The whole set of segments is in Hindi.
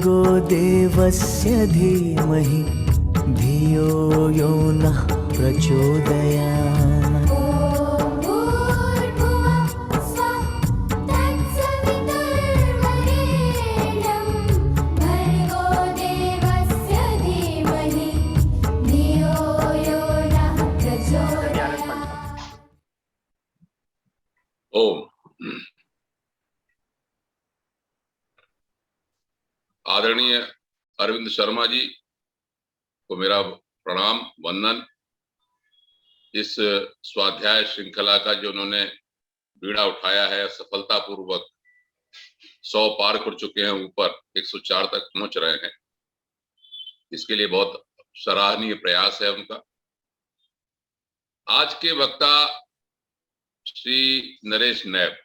भर्गो देवस्य धीमहि धियो यो नः प्रचोदयात्। ओम। आदरणीय अरविंद शर्मा जी को मेरा प्रणाम वंदन। इस स्वाध्याय श्रृंखला का जो उन्होंने बीड़ा उठाया है, सफलतापूर्वक 100 पार कर चुके हैं, ऊपर 104 तक पहुंच रहे हैं। इसके लिए बहुत सराहनीय प्रयास है उनका। आज के वक्ता श्री नरेश नैब,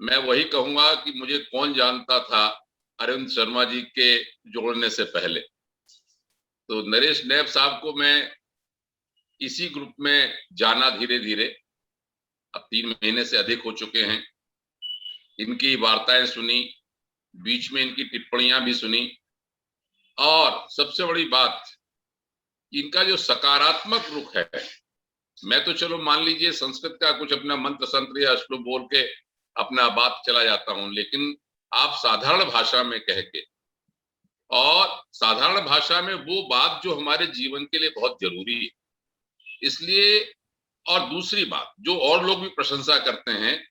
मैं वही कहूंगा कि मुझे कौन जानता था अरविंद शर्मा जी के जोड़ने से पहले। तो नरेश नैब साहब को मैं इसी ग्रुप में जाना धीरे धीरे, अब 3 महीने से अधिक हो चुके हैं। इनकी वार्ताएं सुनी, बीच में इनकी टिप्पणियां भी सुनी, और सबसे बड़ी बात, इनका जो सकारात्मक रुख है। मैं तो चलो मान लीजिए संस्कृत का कुछ अपना मंत्र संत्र या श्लोक बोल के अपना बात चला जाता हूं, लेकिन आप साधारण भाषा में कह के, और साधारण भाषा में वो बात जो हमारे जीवन के लिए बहुत जरूरी है, इसलिए। और दूसरी बात जो और लोग भी प्रशंसा करते हैं,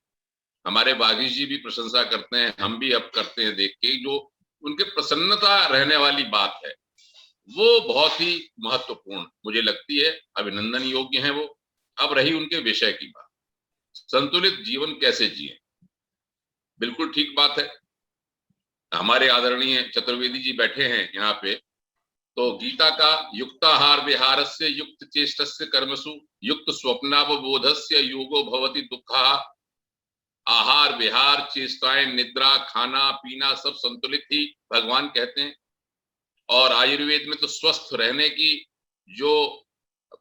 हमारे बागी जी भी प्रशंसा करते हैं, हम भी अब करते हैं देख के, जो उनके प्रसन्नता रहने वाली बात है, वो बहुत ही महत्वपूर्ण मुझे लगती है, अभिनंदन योग्य है वो। अब रही उनके विषय की बात, संतुलित जीवन कैसे जिए। बिल्कुल ठीक बात है। हमारे आदरणीय चतुर्वेदी जी बैठे हैं यहाँ पे, तो गीता का युक्ताहार विहारस्य युक्त चेष्टस्य कर्मसु युक्त स्वप्नावबोधस्य योगो भवति दुःखा। आहार विहार चेष्टाएं निद्रा खाना पीना सब संतुलित ही भगवान कहते हैं। और आयुर्वेद में तो स्वस्थ रहने की जो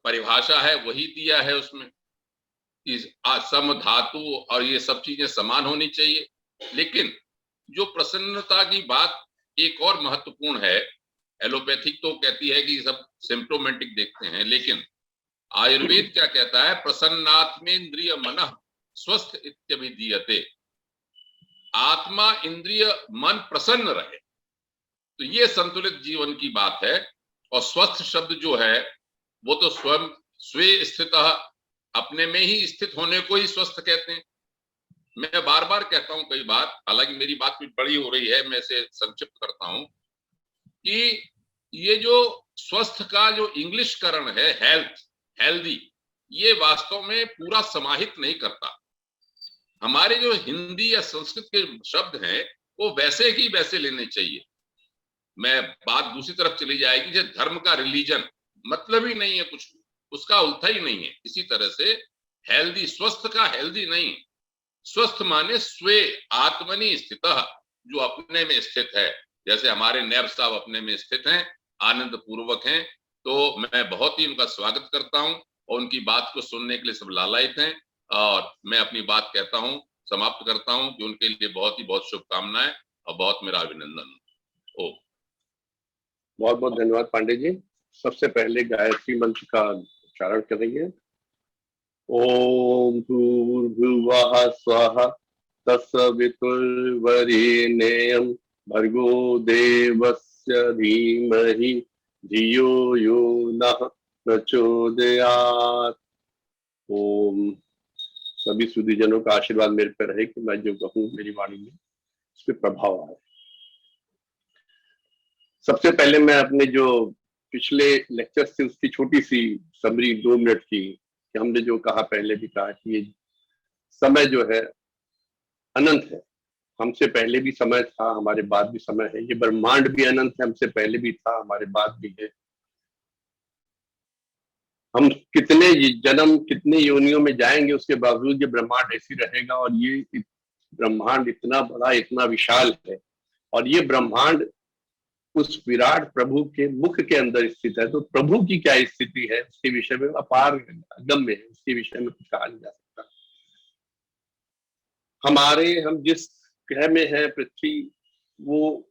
परिभाषा है वही दिया है उसमें, सम धातु और ये सब चीजें समान होनी चाहिए। लेकिन जो प्रसन्नता की बात एक और महत्वपूर्ण है, एलोपैथिक तो कहती है कि सब सिम्प्टोमेटिक देखते हैं, लेकिन आयुर्वेद क्या कहता है, प्रसन्नात्मेन्द्रिय मनः स्वस्थ इत्यभिधीयते। आत्मा इंद्रिय मन प्रसन्न रहे, तो ये संतुलित जीवन की बात है। और स्वस्थ शब्द जो है वो तो स्वयं स्वे स्थित, अपने में ही स्थित होने को ही स्वस्थ कहते हैं। मैं बार बार कहता हूं कई बार, हालांकि मेरी बात भी बड़ी हो रही है, मैं इसे संक्षिप्त करता हूं कि ये जो स्वस्थ का जो इंग्लिश करण है हेल्थ, हेल्दी, ये वास्तव में पूरा समाहित नहीं करता। हमारे जो हिंदी या संस्कृत के शब्द हैं वो वैसे ही वैसे लेने चाहिए। मैं बात दूसरी तरफ चली जाएगी, जैसे धर्म का रिलीजन मतलब ही नहीं है कुछ, उसका उल्था ही नहीं है। इसी तरह से हेल्दी, स्वस्थ का हेल्दी नहीं, स्वस्थ माने स्वे आत्मनि स्थित, जो अपने में स्थित है। जैसे हमारे नैब साहब अपने में स्थित हैं, आनंद पूर्वक हैं, तो मैं बहुत ही उनका स्वागत करता हूं और उनकी बात को सुनने के लिए सब लालायित हैं। और मैं अपनी बात कहता हूं, समाप्त करता हूं कि उनके लिए बहुत ही बहुत शुभकामनाएं और बहुत मेरा अभिनंदन। ओ बहुत बहुत धन्यवाद पांडे जी। सबसे पहले गायत्री मंत्र का उच्चारण करेंगे। ओम भूर्भुवः स्वः तत्सवितुर्वरेण्यं भर्गो देवस्य धीमहि धियो यो नः प्रचोदयात्। ओम सभी सुधीजनों का आशीर्वाद मेरे पर रहे कि मैं जो कहूँ मेरी वाणी में उस पर प्रभाव आए। सबसे पहले मैं अपने जो पिछले लेक्चर से उसकी छोटी सी समरी 2 मिनट की, कि हमने जो कहा पहले भी कहा कि ये समय जो है अनंत है। हमसे पहले भी समय था, हमारे बाद भी समय है। ये ब्रह्मांड भी अनंत है, हमसे पहले भी था, हमारे बाद भी है। हम कितने जन्म कितने योनियों में जाएंगे, उसके बावजूद ये ब्रह्मांड ऐसी रहेगा। और ये ब्रह्मांड इतना बड़ा, इतना विशाल है, और ये ब्रह्मांड उस विराट प्रभु के मुख के अंदर स्थित है। तो प्रभु की क्या स्थिति है उसके विषय में अपार अगम्य है, उसके विषय में कुछ कहा नहीं जा सकता। हम जिस ग्रह में है, पृथ्वी, वो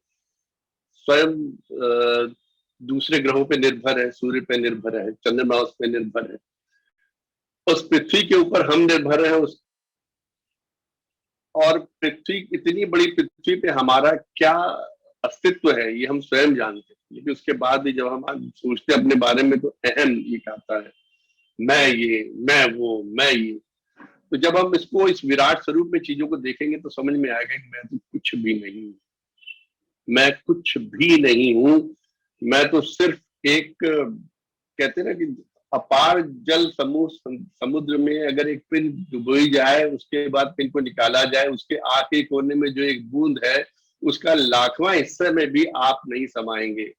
स्वयं दूसरे ग्रहों पे निर्भर है, सूर्य पे निर्भर है, चंद्रमा उस पे निर्भर है, उस पृथ्वी के ऊपर हम निर्भर है उस, और पृथ्वी, इतनी बड़ी पृथ्वी पे हमारा क्या अस्तित्व है ये हम स्वयं जानते हैं। लेकिन उसके बाद भी जब हम आज सोचते हैं अपने बारे में तो अहम ये कहता है, मैं ये, मैं वो, मैं ये। तो जब हम इसको इस विराट स्वरूप में चीजों को देखेंगे तो समझ में आएगा कि मैं तो कुछ भी नहीं हूं, मैं कुछ भी नहीं हूं, मैं तो सिर्फ एक, कहते हैं ना कि अपार जल समूह समुद्र में अगर एक पिन डुबोई जाए, उसके बाद पिन को निकाला जाए, उसके आखिरी कोने में जो एक बूंद है उसका लाखवां हिस्से में भी आप नहीं समाएंगे,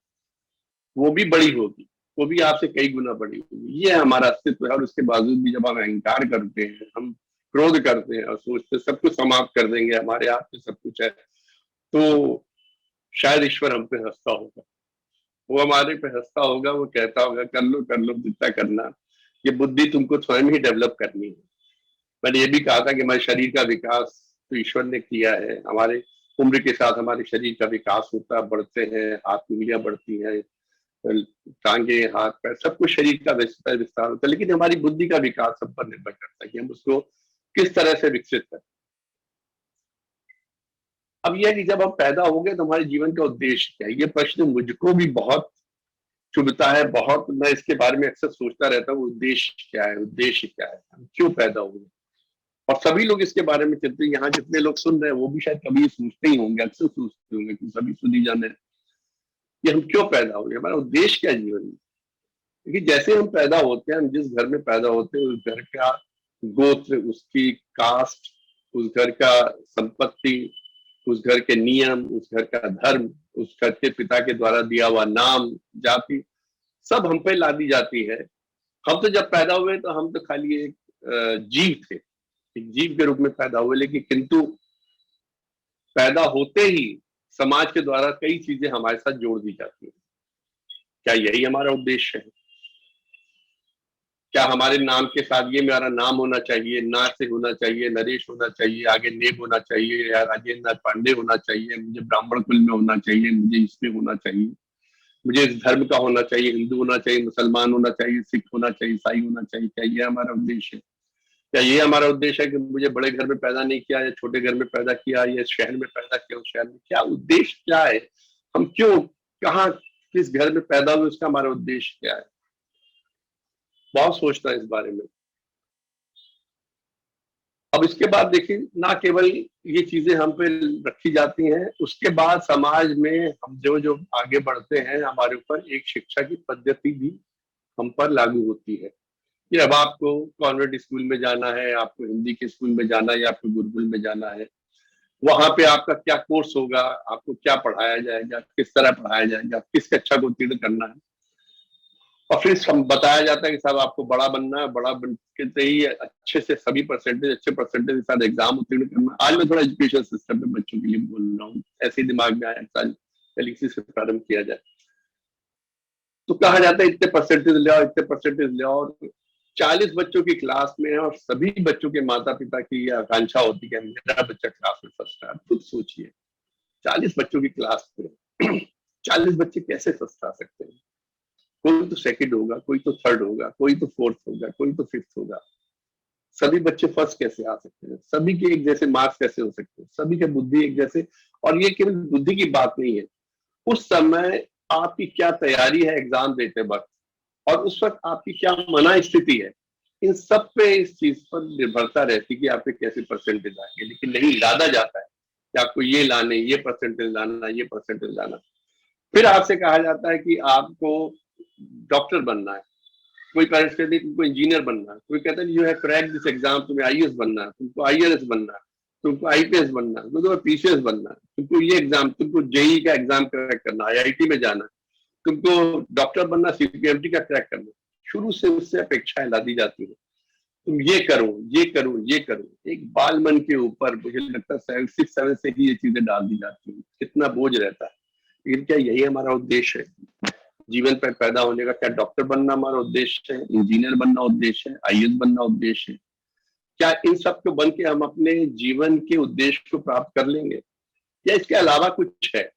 वो भी बड़ी होगी, वो भी आपसे कई गुना बड़ी होगी। ये हमारा अस्तित्व है। और उसके बावजूद भी जब हम अहंकार करते हैं, हम क्रोध करते हैं और सोचते सब कुछ समाप्त कर देंगे, हमारे हाथ में सब कुछ है, तो शायद ईश्वर हम पे हंसता होगा, वो हमारे पे हंसता होगा, वो कहता होगा कर लो जितना करना, ये बुद्धि तुमको स्वयं ही डेवलप करनी है। मैंने ये भी कहा था कि हमारे शरीर का विकास तो ईश्वर ने किया है, हमारे उम्र के साथ हमारे शरीर का विकास होता, बढ़ते हैं, हाथ उंगलियां बढ़ती हैं, टांगे, हाथ पैर, सब कुछ शरीर का विस्तार होता है, लेकिन हमारी बुद्धि का विकास सब पर निर्भर करता है कि हम उसको किस तरह से विकसित करें। अब यह कि जब हम पैदा हो गए तो हमारे जीवन का उद्देश्य क्या है, ये प्रश्न मुझको भी बहुत चुभता है, बहुत, मैं इसके बारे में अक्सर सोचता रहता हूँ, उद्देश्य क्या है, उद्देश्य क्या है, हम क्यों पैदा हुए। और सभी लोग इसके बारे में चिंतित, यहाँ जितने लोग सुन रहे हैं वो भी शायद कभी सोचते ही होंगे, अक्सर सोचते होंगे कि सभी सुनी जाने कि हम क्यों पैदा हुए, हमारा उद्देश्य क्या है जीवन में। क्योंकि जैसे हम पैदा होते हैं, हम जिस घर में पैदा होते हैं, उस घर का गोत्र, उसकी कास्ट, उस घर का संपत्ति, उस घर के नियम, उस घर का धर्म, उस घर के पिता के द्वारा दिया हुआ नाम, जाति, सब हम पे ला दी जाती है। हम तो जब पैदा हुए तो हम तो खाली एक जीव थे, एक जीव के रूप में पैदा हुए, लेकिन किंतु पैदा होते ही समाज के द्वारा कई चीजें हमारे साथ जोड़ दी जाती है। क्या यही हमारा उद्देश्य है? क्या हमारे नाम के साथ ये मेरा नाम होना चाहिए, ना से होना चाहिए, नरेश होना चाहिए, आगे नेब होना चाहिए, या राजेंद्र नाथ पांडे होना चाहिए, मुझे ब्राह्मण कुल में होना चाहिए, मुझे इसमें होना चाहिए, मुझे इस धर्म का होना चाहिए, हिंदू होना चाहिए, मुसलमान होना चाहिए, सिख होना चाहिए, ईसाई होना चाहिए? क्या ये हमारा उद्देश्य है? क्या ये हमारा उद्देश्य है कि मुझे बड़े घर में पैदा नहीं किया, या छोटे घर में पैदा किया, या शहर में पैदा किया, उस शहर में? क्या उद्देश्य क्या है? हम क्यों, कहाँ, किस घर में पैदा हुए, उसका हमारा उद्देश्य क्या है? बहुत सोचता है इस बारे में। अब इसके बाद देखिए, ना केवल ये चीजें हम पे रखी जाती हैं, उसके बाद समाज में हम जो जो आगे बढ़ते हैं, हमारे ऊपर एक शिक्षा की पद्धति भी हम पर लागू होती है कि अब आपको कॉन्वेंट स्कूल में जाना है, आपको हिंदी के स्कूल में जाना है, या आपको गुरुकुल में जाना है, वहां पे आपका क्या कोर्स होगा, आपको क्या पढ़ाया जाएगा, किस तरह पढ़ाया जाएगा, किस कक्षा को उत्तीर्ण करना है। और फिर बताया जाता है कि साहब आपको बड़ा बनना है, बड़ा बन के ही अच्छे से सभी अच्छे परसेंटेज के साथ एग्जाम उत्तीर्ण करना है। आज मैं थोड़ा एजुकेशन सिस्टम में बच्चों के लिए बोल रहा हूँ, ऐसे ही दिमाग में आया, पहले इसी से प्रारंभ किया जाए। तो कहा जाता है इतने परसेंटेज ले आओ, इतने परसेंटेज ले आओ, और 40 बच्चों की क्लास में है, और सभी बच्चों के माता पिता की ये आकांक्षा होती है मेरा बच्चा क्लास में फर्स्ट आए। खुद सोचिए, 40 बच्चों की क्लास में 40 बच्चे कैसे फर्स्ट आ सकते हैं? कोई तो सेकंड होगा, कोई तो थर्ड होगा, कोई तो फोर्थ होगा, कोई तो फिफ्थ होगा। सभी बच्चे फर्स्ट कैसे आ सकते हैं? सभी के एक जैसे मार्क्स कैसे हो सकते हैं? सभी के बुद्धि एक जैसे। और ये केवल बुद्धि की बात नहीं है, उस समय आपकी क्या तैयारी है एग्जाम देते वक्त, और उस वक्त आपकी क्या मना स्थिति है, इन सब पे इस चीज पर निर्भरता रहती है कि आपके कैसे परसेंटेज आएंगे। लेकिन नहीं, लादा जाता है कि आपको ये लाने, ये परसेंटेज लाना, ये परसेंटेज लाना। फिर आपसे कहा जाता है कि आपको डॉक्टर बनना है, कोई पेरेंट्स कहते हैं तुमको इंजीनियर बनना है, कोई कहता है you have cracked this exam, तुम्हें आईएएस बनना है, तुमको आईआरएस बनना है, तुमको आईपीएस बनना है, तुमको पीसीएस बनना है, तुमको ये एग्जाम, तुमको जेईई का एग्जाम क्रैक करना, आईआईटी में जाना, तुमको डॉक्टर बनना, सीपीएमटी का क्रैक करना। शुरू से उससे अपेक्षाएं ला दी जाती है, तुम ये करो, ये करो, ये करो। एक बाल मन के ऊपर मुझे लगता है 6-7 से ही ये चीजें डाल दी जाती है, कितना बोझ रहता है। लेकिन क्या यही हमारा उद्देश्य है जीवन पर पैदा होने का? क्या डॉक्टर बनना हमारा उद्देश्य है, इंजीनियर बनना उद्देश्य है, आईएएस बनना उद्देश्य है? क्या इन सब को बन के हम अपने जीवन के उद्देश्य को प्राप्त कर लेंगे? या इसके अलावा कुछ है।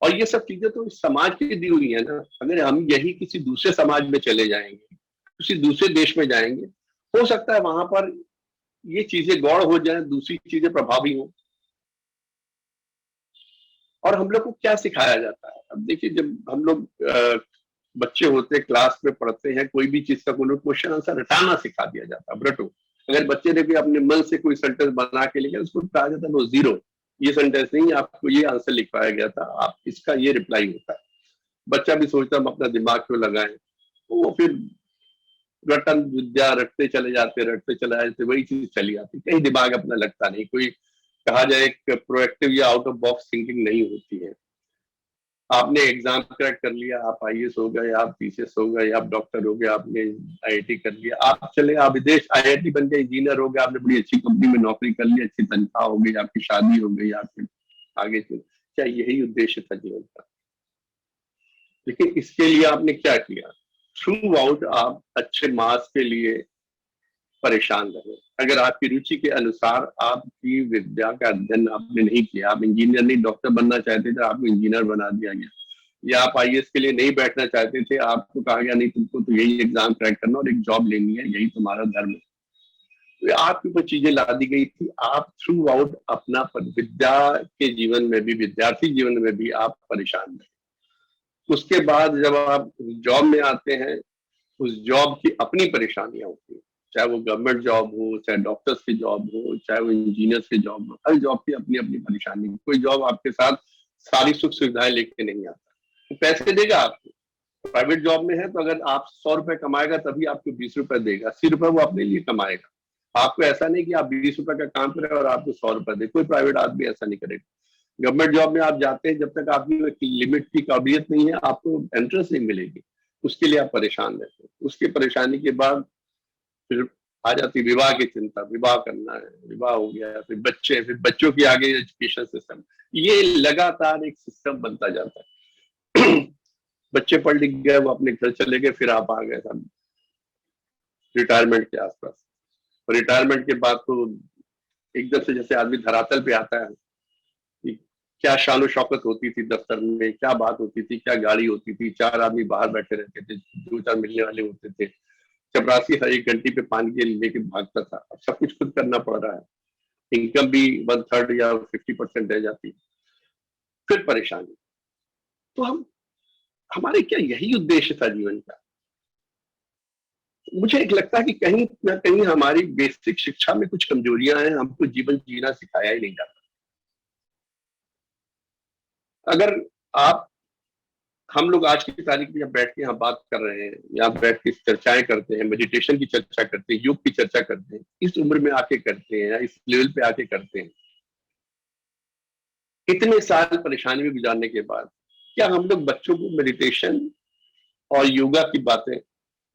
और ये सब चीजें तो इस समाज की दी हुई है ना। अगर हम यही किसी दूसरे समाज में चले जाएंगे, किसी दूसरे देश में जाएंगे, हो सकता है वहां पर ये चीजें गौड़ हो जाए, दूसरी चीजें प्रभावी हो। और हम लोग को क्या सिखाया जाता है? अब देखिए, जब हम लोग बच्चे होते हैं, क्लास में पढ़ते हैं, कोई भी चीज का कोई क्वेश्चन आंसर रटाना सिखा दिया जाता है, रटो। अगर बच्चे ने भी अपने मन से कोई सेंटेंस बना के लिखा, उसको कहा जाता है वो जीरो, ये सेंटेंस नहीं, आपको ये आंसर लिखवाया गया था, आप इसका ये रिप्लाई होता है। बच्चा भी सोचता है हम अपना दिमाग क्यों लगाएं, तो वो फिर रटन विद्या रटते चले जाते, वही चीज चली आती, कहीं दिमाग अपना लगता नहीं। कोई कहा जाए प्रोएक्टिव या आउट ऑफ बॉक्स थिंकिंग नहीं होती है। आपने एग्जाम क्रैक कर लिया, आप आईएएस हो गए, आप पीसीएस हो गए, आप डॉक्टर हो गए, आपने आईआईटी कर लिया, आप चले आप विदेश आईआईटी बन गए, इंजीनियर हो गए, आपने बड़ी अच्छी कंपनी में नौकरी कर ली, अच्छी तनख्वाह हो गई, आपकी शादी हो गई, आपके आगे चल, क्या यही उद्देश्य था जीवन का? लेकिन इसके लिए आपने क्या किया? थ्रू आउट आप अच्छे मार्क्स के लिए परेशान रहे। अगर आपकी रुचि के अनुसार आपकी विद्या का अध्ययन आपने नहीं किया, आप इंजीनियर नहीं डॉक्टर बनना चाहते थे, आपको इंजीनियर बना दिया गया, या आप आईएएस के लिए नहीं बैठना चाहते थे, आपको कहा गया नहीं तुमको तो यही एग्जाम क्रैक करना और एक जॉब लेनी है, यही तुम्हारा धर्म है, तो आपके ऊपर चीजें ला दी गई थी। आप थ्रू आउट अपना विद्या के जीवन में भी, विद्यार्थी जीवन में भी आप परेशान रहे। उसके बाद जब आप जॉब में आते हैं, उस जॉब की अपनी परेशानियां होती हैं, चाहे वो गवर्नमेंट जॉब हो, चाहे डॉक्टर्स की जॉब हो, चाहे वो इंजीनियर्स की जॉब हो, हर जॉब की अपनी अपनी परेशानी। कोई जॉब आपके साथ सारी सुख सुविधाएं लेके नहीं आता, तो पैसे देगा आपको। प्राइवेट जॉब में है तो अगर आप 100 रुपए कमाएगा तभी आपको 20 रुपए देगा, 80 रुपए वो अपने लिए कमाएगा। आपको ऐसा नहीं कि आप 20 रुपए का काम करें और आपको 100 रुपए दे, कोई प्राइवेट आदमी ऐसा नहीं करेगा। गवर्नमेंट जॉब में आप जाते हैं, जब तक आपकी लिमिट की काबिलियत नहीं है, आपको एंट्रेंस नहीं मिलेगी, उसके लिए आप परेशान रहते हैं। उसकी परेशानी के बाद फिर आ जाती विवाह की चिंता, विवाह करना है, विवाह हो गया, फिर बच्चे, फिर बच्चों की आगे एजुकेशन सिस्टम, ये लगातार एक सिस्टम बनता जाता है। बच्चे पढ़ लिख गए, वो अपने घर चले गए, फिर आप आ गए सब रिटायरमेंट के आसपास। और रिटायरमेंट के बाद तो एकदम से जैसे आदमी धरातल पे आता है कि क्या शान शौकत होती थी दफ्तर में, क्या बात होती थी, क्या गाड़ी होती थी, 4 आदमी बाहर बैठे रहते थे, 2-4 मिलने वाले होते थे, चपरासी हर एक घंटे पे पानी के लेके भागता था। अब सब कुछ खुद करना पड़ रहा है, इनकम भी 1/3 या 50% रह जाती है, फिर परेशानी। तो हमारे क्या यही उद्देश्य था जीवन का? मुझे एक लगता है कि कहीं ना कहीं हमारी बेसिक शिक्षा में कुछ कमजोरियां हैं, हमको जीवन जीना सिखाया ही नहीं जाता। अगर हम लोग आज की तारीख में बैठ के यहाँ बात कर रहे हैं, यहाँ बैठ के चर्चाएं करते हैं, मेडिटेशन की चर्चा करते हैं, योग की चर्चा करते हैं, इस उम्र में आके करते हैं या इस लेवल पे आके करते हैं, इतने साल परेशानी में गुजारने के बाद क्या हम लोग बच्चों को मेडिटेशन और योगा की बातें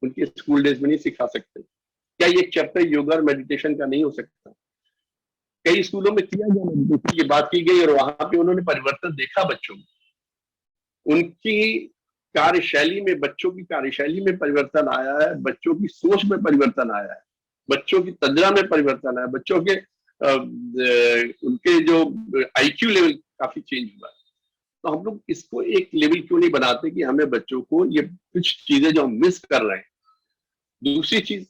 उनके स्कूल डेज में नहीं सिखा सकते? क्या ये चैप्टर योगा और मेडिटेशन का नहीं हो सकता? कई स्कूलों में किया गया, मेडिटेशन की बात की गई और वहां पे उन्होंने परिवर्तन देखा बच्चों में, उनकी कार्यशैली में, बच्चों की कार्यशैली में परिवर्तन आया है, बच्चों की सोच में परिवर्तन आया है, बच्चों की तंद्रा में परिवर्तन आया, बच्चों के उनके जो आईक्यू लेवल काफी चेंज हुआ है। तो हम लोग इसको एक लेवल क्यों नहीं बनाते कि हमें बच्चों को ये कुछ चीजें जो हम मिस कर रहे हैं। दूसरी चीज,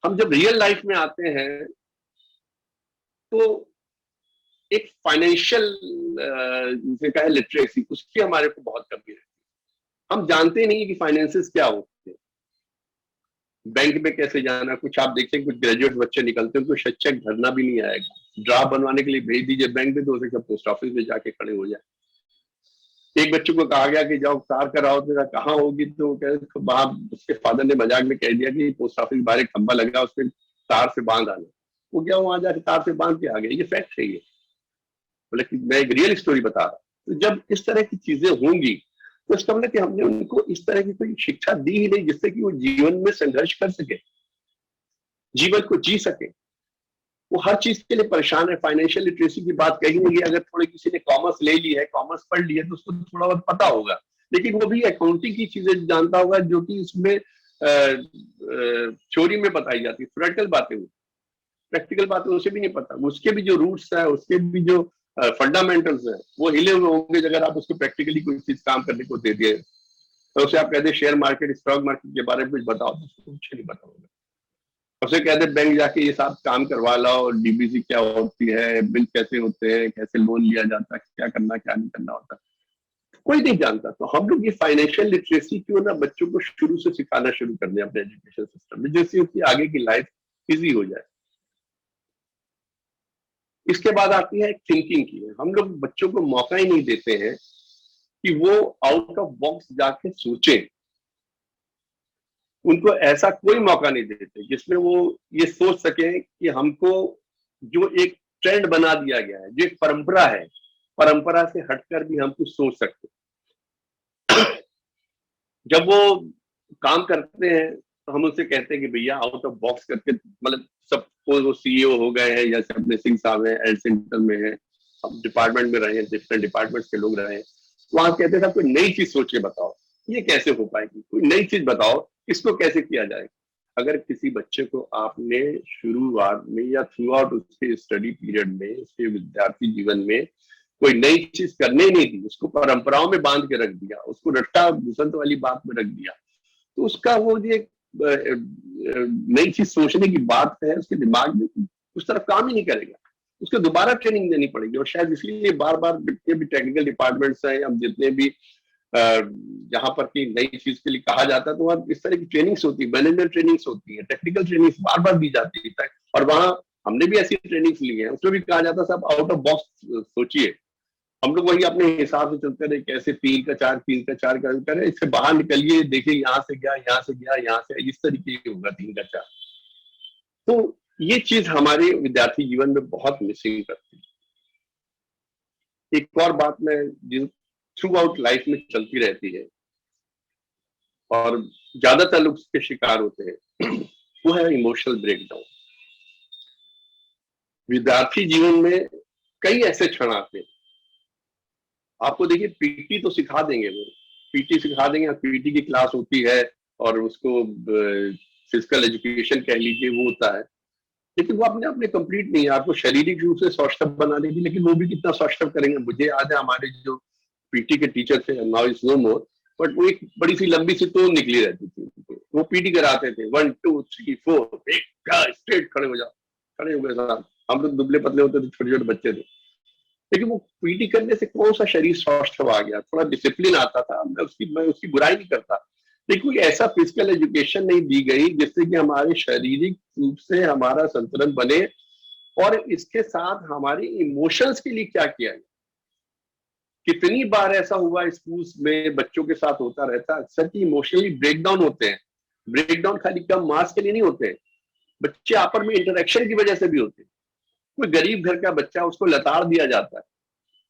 हम जब रियल लाइफ में आते हैं तो एक फाइनेंशियल जिसे कहे लिटरेसी, उसकी हमारे को बहुत कमी रहती है। हम जानते नहीं कि फाइनेंसेस क्या होते हैं, बैंक में कैसे जाना। कुछ आप देखते कुछ ग्रेजुएट बच्चे निकलते हैं, कुछ चेक भरना भी नहीं आएगा, ड्राफ्ट बनवाने के लिए भेज दीजिए बैंक में, तो उसे पोस्ट ऑफिस में जाके खड़े हो जाए। एक बच्चे को कहा गया कि जाओ तार कराओ, तो कहाँ होगी, तो वहां उसके फादर ने मजाक में कह दिया कि पोस्ट ऑफिस बाहर एक खंबा लगा, उसके तार से बांध आना। वो क्या वहां जाके तार से बांध के आ गया, ये फैक्ट है। ये बोले कि मैं एक रियल स्टोरी बता रहा। तो जब इस तरह की चीजें होंगी तो इसका मतलब कि हमने उनको इस तरह की कोई शिक्षा दी ही नहीं जिससे कि वो जीवन में संघर्ष कर सके, जीवन को जी सके। वो हर चीज के लिए परेशान है। फाइनेंशियल लिटरेसी की बात कही नहीं है। अगर थोड़े किसी ने कॉमर्स ले ली है, कॉमर्स पढ़ ली है, तो उसको थोड़ा बहुत पता होगा, लेकिन वो भी अकाउंटिंग की चीजें जानता होगा जो कि उसमें थ्योरी में बताई जाती है, थ्योरेटिकल बातें हुई, प्रैक्टिकल बातें उसे भी नहीं पता। उसके भी जो रूट्स है, उसके भी जो फंडामेंटल्स हैं वो हिले हुए होंगे। अगर आप उसको प्रैक्टिकली कोई चीज काम करने को दे दिए तो उसे आप कहते शेयर मार्केट स्टॉक मार्केट के बारे में कुछ बताओ तो उसको कुछ नहीं पता होगा। उसे कहते बैंक जाके ये सब काम करवा लाओ, डीबीसी क्या होती है, बिल कैसे होते हैं, कैसे लोन लिया जाता है, क्या करना क्या नहीं करना होता, कोई नहीं जानता। तो हम लोग ये फाइनेंशियल लिटरेसी क्यों ना बच्चों को शुरू से सिखाना शुरू कर दें अपने एजुकेशन सिस्टम में, जिससे उसकी आगे की लाइफ इजी हो जाए। इसके बाद आती है थिंकिंग की। हम लोग बच्चों को मौका ही नहीं देते हैं कि वो आउट ऑफ बॉक्स जाके सोचे। उनको ऐसा कोई मौका नहीं देते जिसमें वो ये सोच सके कि हमको जो एक ट्रेंड बना दिया गया है, जो एक परंपरा है, परंपरा से हटकर भी हम कुछ सोच सकते। जब वो काम करते हैं तो हम उनसे कहते हैं कि भैया आउट ऑफ बॉक्स करके, मतलब सबको वो सीईओ हो गए हैं या अपने सिंह साहब हैं, एड सेंटर में है, हम डिपार्टमेंट में रहे हैं, डिफरेंट डिपार्टमेंट्स के लोग रहे हैं, वहां कहते थे कोई नई चीज सोच के बताओ, ये कैसे हो पाएगी, कोई नई चीज बताओ, इसको कैसे किया जाए। अगर किसी बच्चे को आपने शुरुआत में या थ्रू आउट उसके स्टडी पीरियड में, उसके विद्यार्थी जीवन में कोई नई चीज करने नहीं दी, उसको परंपराओं में बांध के रख दिया, उसको रट्टा घुसंत वाली बात में रख दिया, तो उसका वो ये नई चीज सोचने की बात है उसके दिमाग में उस तरफ काम ही नहीं करेगा। उसको दोबारा ट्रेनिंग देनी पड़ेगी। और शायद इसलिए बार बार जितने भी टेक्निकल डिपार्टमेंट्स हैं या जितने भी जहां पर की नई चीज के लिए कहा जाता है तो वहां इस तरह की ट्रेनिंग्स होती है, मैनेजमेंट ट्रेनिंग्स होती है, टेक्निकल ट्रेनिंग्स बार बार दी जाती है। और वहां हमने भी ऐसी ट्रेनिंग्स ली है, उसमें भी कहा जाता है सब आउट ऑफ बॉक्स सोचिए। हम लोग वही अपने हिसाब से चलते रहे, कैसे 3 का 4 करें, इससे बाहर निकलिए, देखिए यहाँ से गया, यहाँ से गया, यहाँ से, इस तरीके से होगा 3 का 4। तो ये चीज हमारे विद्यार्थी जीवन में बहुत मिसिंग करती है। एक और बात मैं जिस थ्रू आउट लाइफ में चलती रहती है और ज्यादातर लोग उसके शिकार होते हैं, वो है इमोशनल ब्रेकडाउन। विद्यार्थी जीवन में कई ऐसे क्षण आते हैं, आपको देखिए पीटी तो सिखा देंगे, वो पीटी सिखा देंगे, पीटी की क्लास होती है और उसको फिजिकल एजुकेशन कह लीजिए वो होता है, लेकिन वो अपने अपने कंप्लीट नहीं है। आपको शारीरिक रूप से सौष्ठव बना देगी, लेकिन वो भी कितना सौष्ठव करेंगे। मुझे याद है हमारे जो पीटी के टीचर थे, now is no more, but वो एक बड़ी सी लंबी सी तोन निकली रहती थी। वो पीटी कराते थे 1 2 3 4 एक स्ट्रेट खड़े हो जाओ, खड़े हो गए साहब। हम लोग दुबले पतले होते थे, छोटे छोटे बच्चे थे, लेकिन वो पीटी करने से कौन सा शरीर सौष्ठव आ गया, थोड़ा डिसिप्लिन आता था। मैं उसकी बुराई नहीं करता, लेकिन कोई ऐसा फिजिकल एजुकेशन नहीं दी गई जिससे कि हमारे शारीरिक रूप से हमारा संतुलन बने, और इसके साथ हमारे इमोशंस के लिए क्या किया जाए। कितनी बार ऐसा हुआ स्कूल में बच्चों के साथ होता रहता है अक्सर कि इमोशनली ब्रेकडाउन होते हैं। ब्रेकडाउन खाली कम मार्क्स के लिए नहीं होते हैं, बच्चे आपस में इंटरेक्शन की वजह से भी होते हैं। कोई गरीब घर का बच्चा, उसको लताड़ दिया जाता है।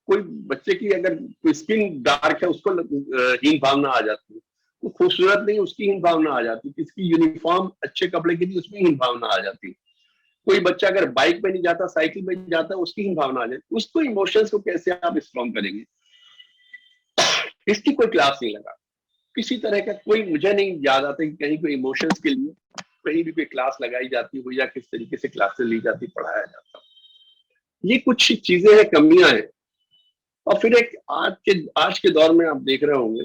कोई बच्चे की अगर कोई स्किन डार्क है, उसको हीन भावना आ जाती है। वो खूबसूरत नहीं, उसकी हीन भावना आ जाती है। किसकी यूनिफॉर्म अच्छे कपड़े की थी, उसमें हीन भावना आ जाती है। कोई बच्चा अगर बाइक पे नहीं जाता, साइकिल पे जाता है, उसकी हीन भावना आ जाती है। उसको इमोशंस को कैसे आप स्ट्रॉन्ग करेंगे, इसकी कोई क्लास नहीं लगा। किसी तरह का कोई, मुझे नहीं याद आता कि कहीं कोई इमोशंस के लिए कहीं भी कोई क्लास लगाई जाती हो या किस तरीके से क्लासेस ली जाती, पढ़ाया जाता। ये कुछ चीजें हैं, कमियां हैं। और फिर एक आज के दौर में आप देख रहे होंगे,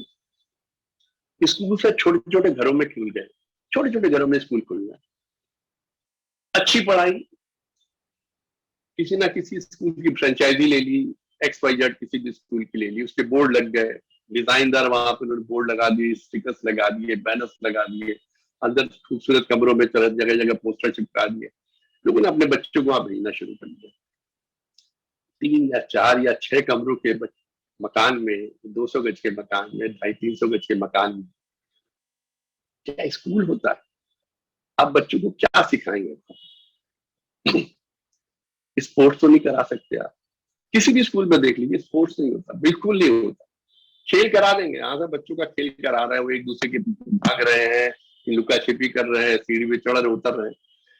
स्कूल से छोटे छोटे घरों में खुल गए, छोटे छोटे घरों में स्कूल खुल गए। अच्छी पढ़ाई, किसी ना किसी स्कूल की फ्रेंचाइजी ले ली, XYZ किसी भी स्कूल की ले ली, उसके बोर्ड लग गए, डिजाइनदार वहां पे उन्होंने बोर्ड लगा दिए, स्टिकर्स लगा दिए, बैनर्स लगा दिए, अंदर खूबसूरत कमरों में जगह जगह पोस्टर चिपका दिए। लोगों ने अपने बच्चों को वहां भेजना शुरू कर दिया। 3 या 4 या 6 कमरों के मकान में, 200 गज के मकान में, 250-300 गज के मकान में क्या स्कूल होता है? आप बच्चों को क्या सिखाएंगे? स्पोर्ट्स तो नहीं करा सकते आप, किसी भी स्कूल में देख लीजिए स्पोर्ट्स नहीं होता, बिल्कुल नहीं होता। खेल करा देंगे, यहाँ से बच्चों का खेल करा रहे हैं, वो एक दूसरे के भाग रहे हैं, लुका छिपी कर रहे हैं, सीढ़ी पे चढ़ रहे उतर रहे हैं,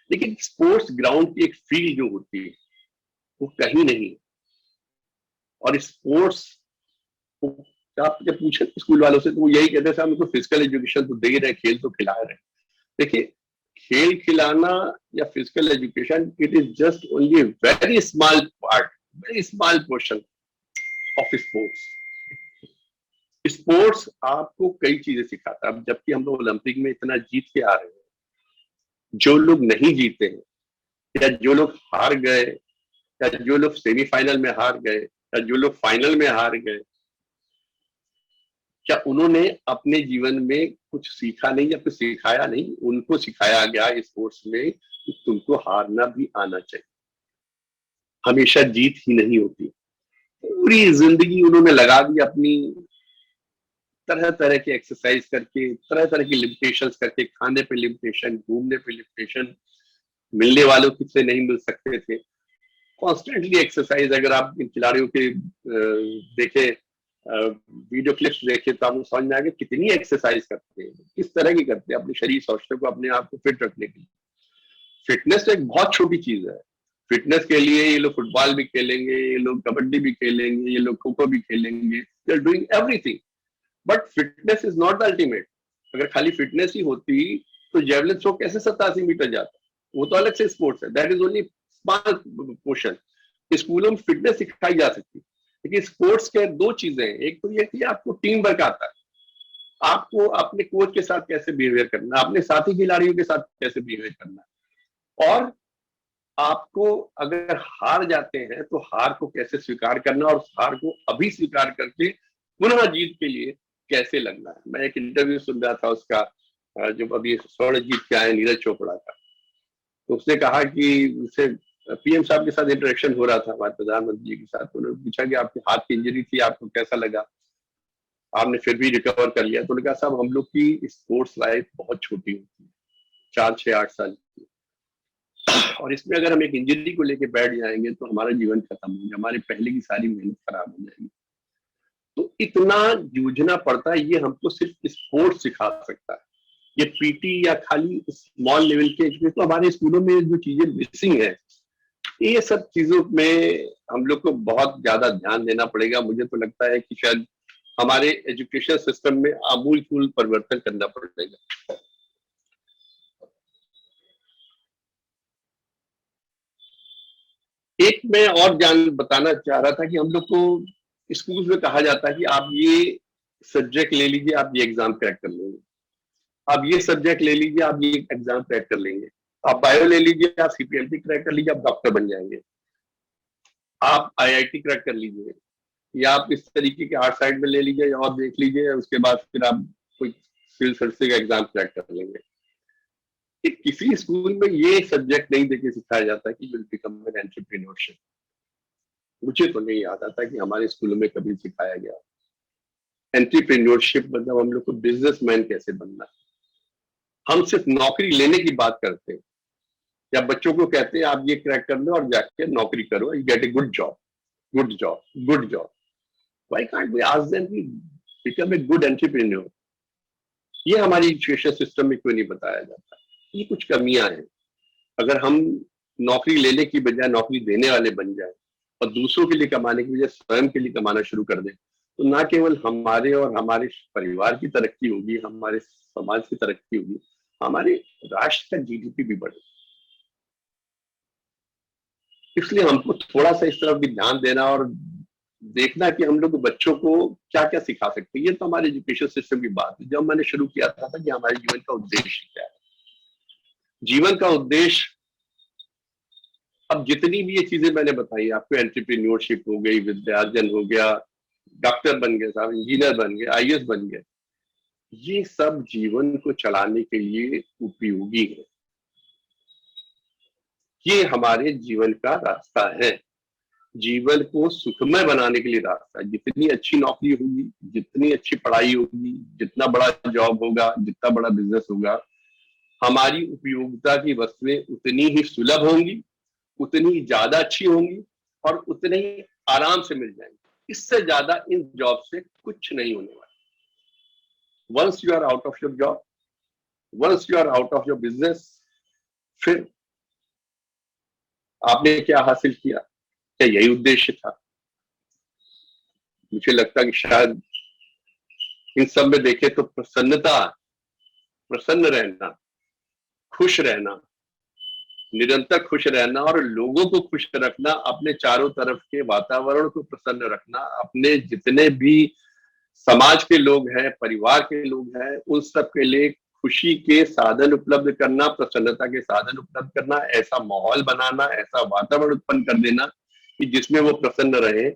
लेकिन स्पोर्ट्स ग्राउंड की एक फील्ड जो होती है वो कहीं नहीं। और स्पोर्ट्स आप जब पूछे स्कूल वालों से तो वो यही कहते हैं साहब हमको फिजिकल एजुकेशन तो दे रहे, खेल तो खिला रहे। देखिए, खेल खिलाना या physical education, it is just only very small part, very small portion of sports. Sports आपको कई चीजें सिखाता है। अब जबकि हम लोग ओलंपिक में इतना जीत के आ रहे हैं, जो लोग नहीं जीते हैं, या जो लोग हार गए, या जो लोग सेमीफाइनल में हार गए, या जो लोग फाइनल में हार गए, क्या उन्होंने अपने जीवन में कुछ सीखा नहीं या कुछ सिखाया नहीं? उनको सिखाया गया स्पोर्ट्स में कि तुमको हारना भी आना चाहिए, हमेशा जीत ही नहीं होती। पूरी जिंदगी उन्होंने लगा दी अपनी, तरह तरह के एक्सरसाइज करके, तरह तरह की लिमिटेशंस करके, खाने पे लिमिटेशन, घूमने पे लिमिटेशन, मिलने वालों से नहीं मिल सकते थे, कॉन्स्टेंटली एक्सरसाइज। अगर आप इन खिलाड़ियों के देखे वीडियो क्लिप्स देखे तो आपको समझ में आ गया कितनी एक्सरसाइज करते हैं, किस तरह की करते हैं अपने शरीर स्वास्थ्य को, अपने आप को फिट रखने के लिए। फिटनेस एक बहुत छोटी चीज है। फिटनेस के लिए ये लोग फुटबॉल भी खेलेंगे, ये लोग कबड्डी भी खेलेंगे, ये लोग खो खो भी खेलेंगे, they are doing everything, but fitness is not the ultimate. अगर खाली फिटनेस ही होती तो जेवलिन थ्रो कैसे 87 मीटर जाता? वो तो अलग से स्पोर्ट्स है, that is only small portion. स्कूलों में फिटनेस सिखाई जा सकती है, लेकिन स्पोर्ट्स के दो चीजें हैं। एक तो ये कि आपको टीम वर्क आता है, आपको अपने कोच के साथ कैसे बिहेवियर करना, अपने साथी खिलाड़ियों के साथ कैसे बिहेवियर करना, और आपको अगर हार जाते हैं तो हार को कैसे स्वीकार करना, और हार को अभी स्वीकार करके पुनः जीत के लिए कैसे लगना है। मैं एक इंटरव्यू सुन रहा था उसका, जो अभी स्वर्ण जीत के आए नीरज चोपड़ा का, तो उसने कहा कि उससे पीएम साहब के साथ इंटरेक्शन हो रहा था, हमारे प्रधानमंत्री जी के साथ। उन्होंने पूछा कि आपके हाथ की इंजरी थी, आपको कैसा लगा, आपने फिर भी रिकवर कर लिया? तो उन्होंने कहा साहब हम लोग की स्पोर्ट्स लाइफ बहुत छोटी होती है, 4, 6, 8 साल की, और इसमें अगर हम एक इंजरी को लेके बैठ जाएंगे तो हमारा जीवन खत्म हो जाएगा, हमारे पहले की सारी मेहनत खराब हो जाएगी। तो इतना जूझना पड़ता है, ये हमको सिर्फ स्पोर्ट्स सिखा सकता है। ये पीटी या खाली स्मॉल लेवल के, तो हमारे स्कूलों में जो चीजें मिसिंग है, ये सब चीजों में हम लोग को बहुत ज्यादा ध्यान देना पड़ेगा। मुझे तो लगता है कि शायद हमारे एजुकेशन सिस्टम में आमूलचूल परिवर्तन करना पड़ेगा। एक मैं और बताना चाह रहा था कि हम लोग को स्कूल में कहा जाता है कि आप ये सब्जेक्ट ले लीजिए, आप ये एग्जाम क्रैक कर लेंगे, आप ये सब्जेक्ट ले लीजिए, आप ये एग्जाम क्रैक कर लेंगे, आप बायो ले लीजिए, आप सीपीएलटी क्रैक कर लीजिए, आप डॉक्टर बन जाएंगे, आप आईआईटी क्रैक कर लीजिए, या आप इस तरीके के आर्ट साइड में ले लीजिए और देख लीजिए, उसके बाद फिर आप कोई सिविल सर्विस का एग्जाम क्रैक कर लेंगे। किसी स्कूल में ये सब्जेक्ट नहीं देके सिखाया जाता कि विल बिकम एन एंटरप्रेन्योरशिप। मुझे तो नहीं याद आता कि हमारे स्कूलों में कभी सिखाया गया एंटरप्रेन्योरशिप, मतलब हम लोग को बिजनेसमैन कैसे बनना है। हम सिर्फ नौकरी लेने की बात करते हैं, या बच्चों को कहते हैं आप ये क्रैक कर लो और जाके नौकरी करो, you get a good job, good job, good job. Why can't we ask them to become a good entrepreneur? ये हमारी एजुकेशन सिस्टम में क्यों नहीं बताया जाता? ये कुछ कमियां हैं। अगर हम नौकरी लेने की बजाय नौकरी देने वाले बन जाए और दूसरों के लिए कमाने की बजाय स्वयं के लिए कमाना शुरू कर दें, तो ना केवल हमारे और हमारे परिवार की तरक्की होगी, हमारे समाज की तरक्की होगी, हमारे राष्ट्र का जीडीपी भी बढ़ेगा। इसलिए हमको थोड़ा सा इस तरफ भी ध्यान देना और देखना कि हम लोग बच्चों को क्या क्या सिखा सकते हैं। ये तो हमारे एजुकेशन सिस्टम की बात है। जब मैंने शुरू किया था कि हमारे जीवन का उद्देश्य क्या है, जीवन का उद्देश्य, अब जितनी भी ये चीजें मैंने बताई आपको, एंटरप्रेन्योरशिप हो गई, विद्यार्जन हो गया, डॉक्टर बन गए साहब, इंजीनियर बन गए, आईएएस बन गए, ये सब जीवन को चलाने के लिए उपयोगी है। ये हमारे जीवन का रास्ता है, जीवन को सुखमय बनाने के लिए रास्ता है। जितनी अच्छी नौकरी होगी, जितनी अच्छी पढ़ाई होगी, जितना बड़ा जॉब होगा, जितना बड़ा बिजनेस होगा, हमारी उपयोगिता की वस्तुएं उतनी ही सुलभ होंगी, उतनी ज्यादा अच्छी होंगी और उतने ही आराम से मिल जाएंगी। इससे ज्यादा इन जॉब से कुछ नहीं होने वाला। Once you are out of your job, once you are out of your business, फिर आपने क्या हासिल किया? क्या यही उद्देश्य था? मुझे लगता है कि शायद इन सब में देखे तो प्रसन्नता, प्रसन्न रहना, खुश रहना, निरंतर खुश रहना और लोगों को खुश रखना, अपने चारों तरफ के वातावरण को प्रसन्न रखना, अपने जितने भी समाज के लोग हैं, परिवार के लोग हैं, उन सब के लिए खुशी के साधन उपलब्ध करना, प्रसन्नता के साधन उपलब्ध करना, ऐसा माहौल बनाना, ऐसा वातावरण उत्पन्न कर देना कि जिसमें वो प्रसन्न रहे,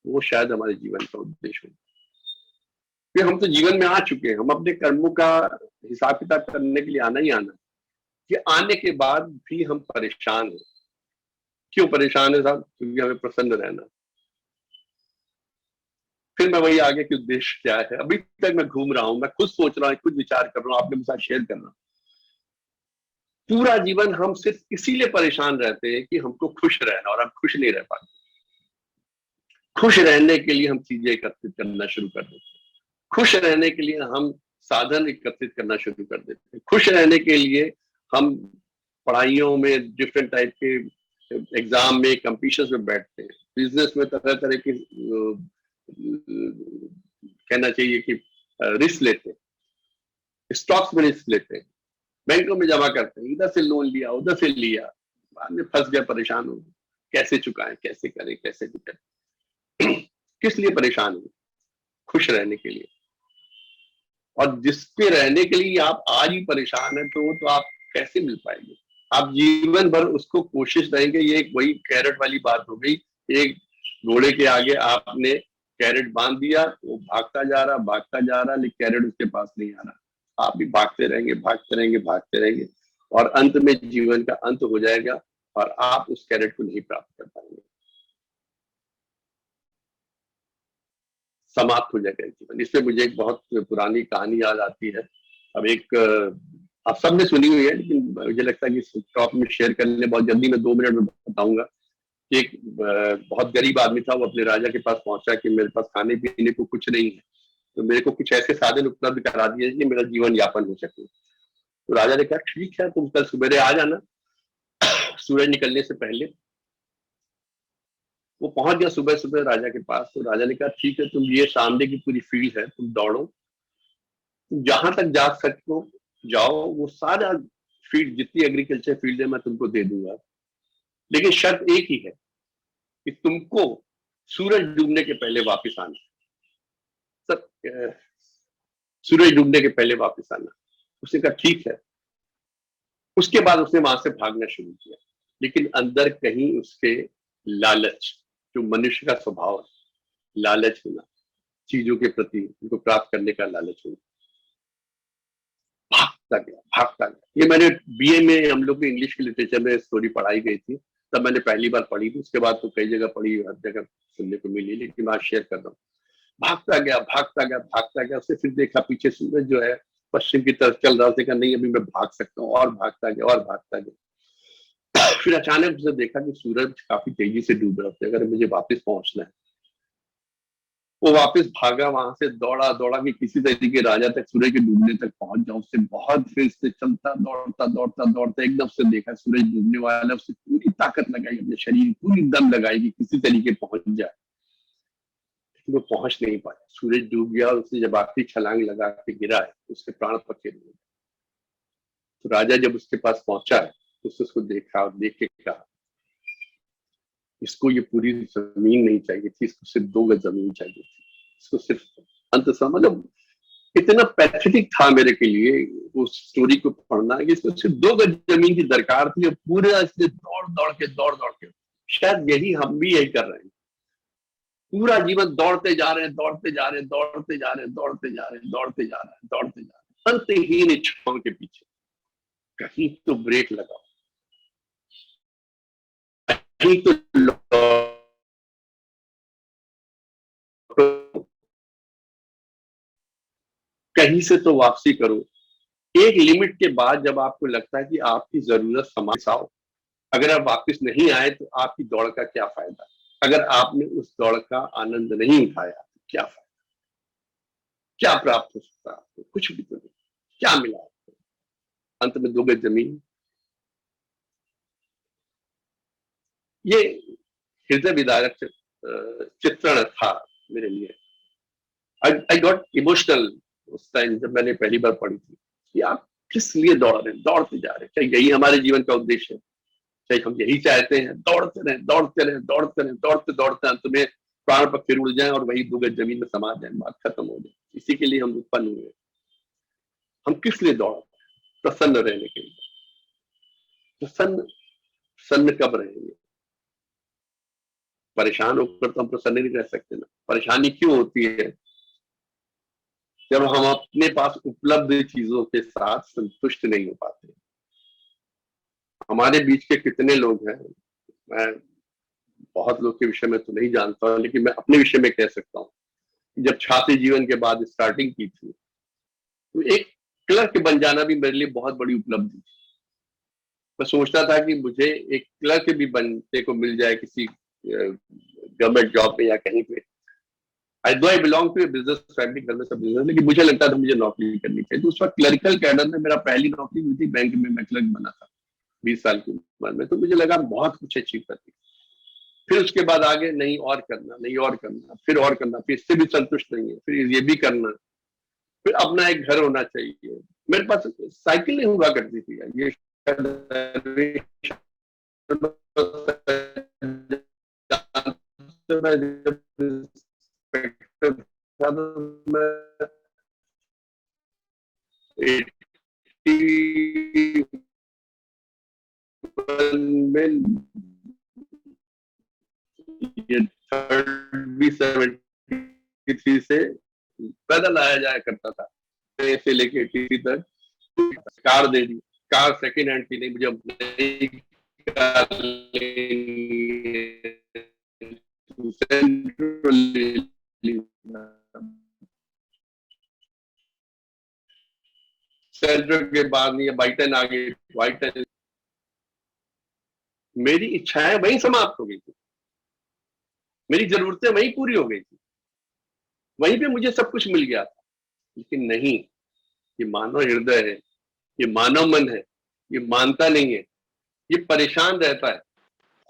वो शायद हमारे जीवन का उद्देश्य हो। फिर हम तो जीवन में आ चुके हैं, हम अपने कर्मों का हिसाब किताब करने के लिए आना ही आना, कि आने के बाद भी हम परेशान हैं। क्यों परेशान है साहब? क्योंकि हमें प्रसन्न रहना। फिर मैं वही आगे कि उद्देश्य क्या है, अभी तक मैं घूम रहा हूं, मैं खुद सोच रहा हूं, खुद विचार कर रहा हूं, आपके साथ शेयर कर रहा हूं। पूरा जीवन हम सिर्फ इसीलिए परेशान रहते हैं कि हमको खुश रहना, और हम खुश नहीं रह पाते। खुश रहने के लिए हम चीजें एकत्रित करना शुरू कर देते हैं, खुश रहने के लिए हम साधन एकत्रित करना शुरू कर देते हैं, खुश रहने के लिए हम पढ़ाइयों में डिफरेंट टाइप के एग्जाम में कंपटीशन में बैठते हैं, बिजनेस में तरह तरह के कहना चाहिए कि रिस्क लेते हैं, स्टॉक्स में रिस्क लेते हैं, बैंकों में जमा करते हैं, इधर से लोन लिया उधर से लिया, बाद में फंस गया, परेशान हो, कैसे चुकाएं, कैसे करें, कैसे करें। किस लिए परेशान हो? खुश रहने के लिए। और जिसके रहने के लिए आप आज ही परेशान है, तो आप कैसे मिल पाएंगे? आप जीवन भर उसको कोशिश रहेंगे। ये एक वही कैरेट वाली बात हो गई, एक घोड़े के आगे आपने कैरेट बांध दिया, वो भागता जा रहा, लेकिन कैरेट उसके पास नहीं आ रहा। आप भी भागते रहेंगे, भागते रहेंगे, भागते रहेंगे, और अंत में जीवन का अंत हो जाएगा और आप उस कैरेट को नहीं प्राप्त कर पाएंगे, समाप्त हो जाएगा जीवन। इसमें मुझे एक बहुत पुरानी कहानी याद आती है। अब एक आप सबने सुनी हुई है, लेकिन मुझे लगता है कि टॉप में शेयर करने बहुत जल्दी, मैं 2 मिनट में बताऊंगा। एक बहुत गरीब आदमी था, वो अपने राजा के पास पहुंचा कि मेरे पास खाने पीने को कुछ नहीं है, तो मेरे को कुछ ऐसे साधन उपलब्ध करा दिए कि मेरा जीवन यापन हो सके। तो राजा ने कहा ठीक है, तुम कल सवेरे आ जाना सूरज निकलने से पहले। वो पहुंच गया सुबह सुबह राजा के पास। तो राजा ने कहा ठीक है, तुम ये सामने की पूरी फील्ड है, तुम दौड़ो, तुम जहां तक जा सको जाओ, वो सारा फील्ड जितनी एग्रीकल्चर फील्ड है मैं तुमको दे दूंगा, लेकिन शर्त एक ही है कि तुमको सूरज डूबने के पहले वापस आना। सूरज डूबने के पहले वापस आना। उसने कहा ठीक है। उसके बाद उसने वहां से भागना शुरू किया, लेकिन अंदर कहीं उसके लालच, जो मनुष्य का स्वभाव है, लालच होना, चीजों के प्रति उनको प्राप्त करने का लालच होना, भागता गया। ये मैंने बीए में, हम लोग के इंग्लिश के लिटरेचर में स्टोरी पढ़ाई गई थी, तब मैंने पहली बार पढ़ी थी। उसके बाद तो कई जगह पढ़ी, हर जगह सुनने को मिली, लेकिन मैं शेयर कर रहा हूँ। भागता गया। उससे फिर देखा पीछे सूरज जो है पश्चिम की तरफ चल रहा, उसने कहा नहीं अभी मैं भाग सकता हूँ, और भागता गया। फिर अचानक उसने देखा कि सूरज काफी तेजी से डूब रहा था, अगर मुझे वापस पहुंचना है। वो वापस भागा, वहां से दौड़ा कि किसी तरीके राजा तक, सूरज के डूबने तक पहुंच जाऊं। उससे बहुत फिर से चलता, दौड़ता एकदम से देखा सूरज डूबने वाला। उससे पूरी ताकत लगाई, अपने शरीर पूरी दम लगाई कि किसी तरीके पहुंच जाए, वो पहुंच नहीं पाया। सूरज डूब गया और उसने जब आखिरी छलांग लगा के गिरा है, उसके प्राण पखेरु हो गए। तो राजा जब उसके पास पहुंचा है, तो उसको देखा और देख के कहा इसको ये पूरी जमीन नहीं चाहिए थी, इसको सिर्फ 2 गज जमीन चाहिए थी, इसको सिर्फ अंत समय। मतलब इतना पैथेटिक था मेरे के लिए उस स्टोरी को पढ़ना कि इसको सिर्फ 2 गज जमीन की दरकार थी, और पूरा इसलिए दौड़ के। शायद यही हम भी यही कर रहे हैं, पूरा जीवन दौड़ते जा रहे हैं, अंतहीन इच्छाओं के पीछे। कहीं तो ब्रेक लगाओ, कहीं तो कहीं से तो वापसी करो। एक लिमिट के बाद जब आपको लगता है कि आपकी जरूरत समाप्त आओ, अगर आप वापस नहीं आए तो आपकी दौड़ का क्या फायदा? अगर आपने उस दौड़ का आनंद नहीं उठाया तो क्या फायदा? क्या प्राप्त हो सकता है आपको? कुछ भी तो नहीं। क्या मिला आपको? अंत में 2 गज जमीन। ये हृदय विदारक चित्रण था मेरे लिए। आई गॉट इमोशनल उस टाइम जब मैंने पहली बार पढ़ी थी कि आप किस लिए दौड़ रहे हैं, दौड़ते जा रहे हैं, क्या यही हमारे जीवन का उद्देश्य है? चाहे हम यही चाहते हैं, दौड़ते रहे दौड़ते रहे दौड़ते रहे दौड़ते दौड़ते अंत में प्राण पर फिर उड़ जाए और वही 2 गज जमीन में समा जाए, बात खत्म हो जाए। इसी के लिए हम उत्पन्न हुए। हम किस लिए दौड़? प्रसन्न रहने के लिए। प्रसन्न कब रहेंगे? परेशान होकर तो हम प्रसन्न नहीं रह सकते ना। परेशानी क्यों होती है? जब हम अपने पास उपलब्ध चीजों के साथ संतुष्ट नहीं हो पाते। हमारे बीच के कितने लोग हैं, मैं बहुत लोग के विषय में तो नहीं जानता हूं, लेकिन मैं अपने विषय में कह सकता हूँ। जब छात्र जीवन के बाद स्टार्टिंग की थी, तो एक क्लर्क बन जाना भी मेरे लिए बहुत बड़ी उपलब्धि थी। मैं सोचता था कि मुझे एक क्लर्क भी बनने को मिल जाए किसी गवर्नमेंट जॉब में या कहीं पे। I belong to business family, घर में सब बिजनेस, लेकिन मुझे लगता था मुझे नौकरी करनी चाहिए। तो उस वक्त क्लरिकल कैडर में मेरा पहली नौकरी हुई थी, बैंक में मैं क्लर्क बना था 20 साल की उम्र में। तो मुझे लगा बहुत कुछ अचीव करती। फिर उसके बाद आगे नहीं और करना, नहीं और करना, फिर और करना, फिर इससे भी संतुष्ट नहीं है, फिर ये भी करना, फिर अपना एक घर होना चाहिए। मेरे पास साइकिल नहीं हुआ करती थी, ये ये 73 से पैदल आया जाया करता था, से लेके 83 तक। कार दे दी, कार सेकेंड हैंड की नहीं, मुझे नई कार सेंट्रल के बाद नहीं, वाइटन आ गई। वाइटन, मेरी इच्छाएं वहीं समाप्त हो गई थी, मेरी जरूरतें वहीं पूरी हो गई थी, वहीं पे मुझे सब कुछ मिल गया था। लेकिन नहीं, ये मानव हृदय है, ये मानव मन है, ये मानता नहीं है, ये परेशान रहता है,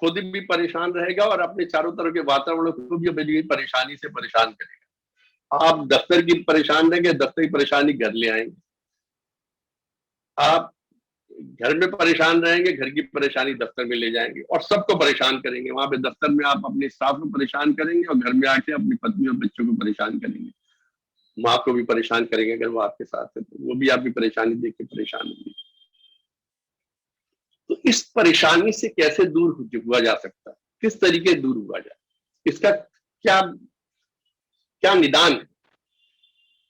खुद भी परेशान रहेगा और अपने चारों तरफ के वातावरण को भी परेशानी से परेशान करेगा। आप दफ्तर की परेशान रहेंगे, दफ्तर की परेशानी घर ले आएंगे। आप घर में परेशान रहेंगे, घर की परेशानी दफ्तर में ले जाएंगे और सबको परेशान करेंगे। वहां पे दफ्तर में आप अपने स्टाफ को परेशान करेंगे और घर में आके अपनी पत्नी और बच्चों को परेशान करेंगे। माँ को भी परेशान करेंगे अगर वो आपके साथ है, तो वो भी आपकी परेशानी देख के परेशान होगी। तो इस परेशानी से कैसे दूर हुआ जा सकता है? किस तरीके दूर हुआ जाए? इसका क्या क्या निदान है?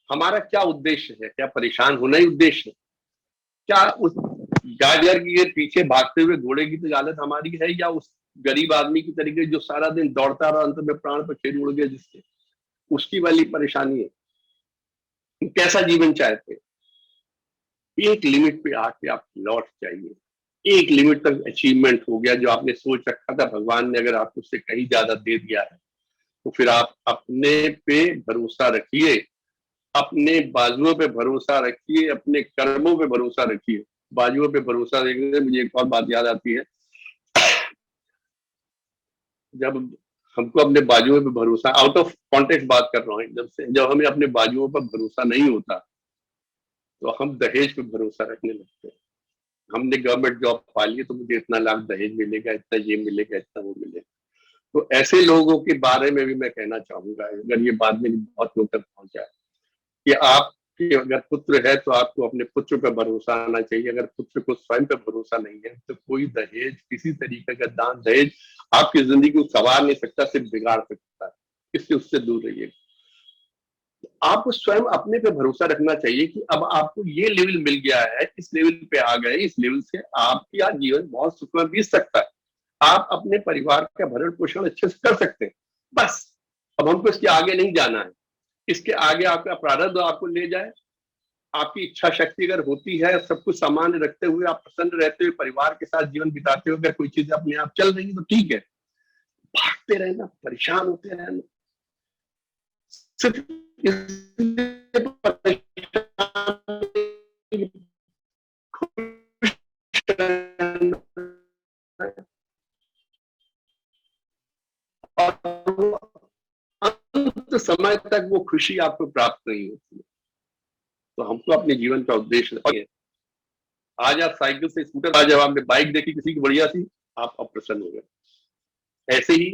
हमारा क्या उद्देश्य है? क्या परेशान होना ही उद्देश्य है? क्या उस गाजर के पीछे भागते हुए घोड़े की तो हालत हमारी है, या उस गरीब आदमी की तरीके जो सारा दिन दौड़ता रहा, अंत में प्राण पर खेल उड़ गया जिससे, उसकी वाली परेशानी है? कैसा जीवन चाहते? एक लिमिट पे आके आप लौट जाइए। एक लिमिट तक अचीवमेंट हो गया, जो आपने सोच रखा था, भगवान ने अगर आपको उससे कहीं ज्यादा दे दिया है, तो फिर आप अपने पे भरोसा रखिए, अपने बाजुओं पे भरोसा रखिए, अपने कर्मों पे भरोसा रखिए। बाजुओं पे भरोसा देखने से मुझे एक और बात याद आती है। जब हमको अपने बाजुओं पे भरोसा, आउट ऑफ कॉन्टेक्स्ट बात कर रहा हूँ, जब हमें अपने बाजुओं पर भरोसा नहीं होता, तो हम दहेज पे भरोसा रखने लगते हैं। हमने गवर्नमेंट जॉब पा ली तो मुझे इतना लाख दहेज मिलेगा, इतना ये मिलेगा, इतना वो मिलेगा। तो ऐसे लोगों के बारे में भी मैं कहना चाहूंगा, अगर ये बात मेरी बहुत लोग तक पहुंच जाए, कि आपके अगर पुत्र है तो आपको अपने पुत्र पर भरोसा आना चाहिए। अगर पुत्र को स्वयं पर भरोसा नहीं है, तो कोई दहेज, किसी तरीके का दान दहेज आपकी जिंदगी को संवार नहीं सकता, सिर्फ बिगाड़ सकता है। इससे उससे दूर रहिए। आपको स्वयं अपने पे भरोसा रखना चाहिए कि अब आपको ये लेवल मिल गया है, इस लेवल पे आ गए, इस लेवल से आपका जीवन बहुत सुखमय बीत सकता है। आप अपने परिवार का भरण पोषण अच्छे से कर सकते हैं। बस अब हमको इसके आगे नहीं जाना है। इसके आगे आपका प्रारब्ध आपको ले जाए। आपकी इच्छा शक्ति अगर होती है, सब कुछ सामान्य रखते हुए, आप प्रसन्न रहते हुए परिवार के साथ जीवन बिताते हुए अगर कोई चीजें अपने आप चल रही है तो ठीक है। भागते रहना, परेशान होते रहना, सिर्फ अंत समय तक वो खुशी आपको प्राप्त नहीं होती। तो हमको अपने जीवन का उद्देश्य है। आज आप साइकिल से स्कूटर, आज जब आपने बाइक देखी किसी की बढ़िया सी, आप अप्रसन्न हो गए। ऐसे ही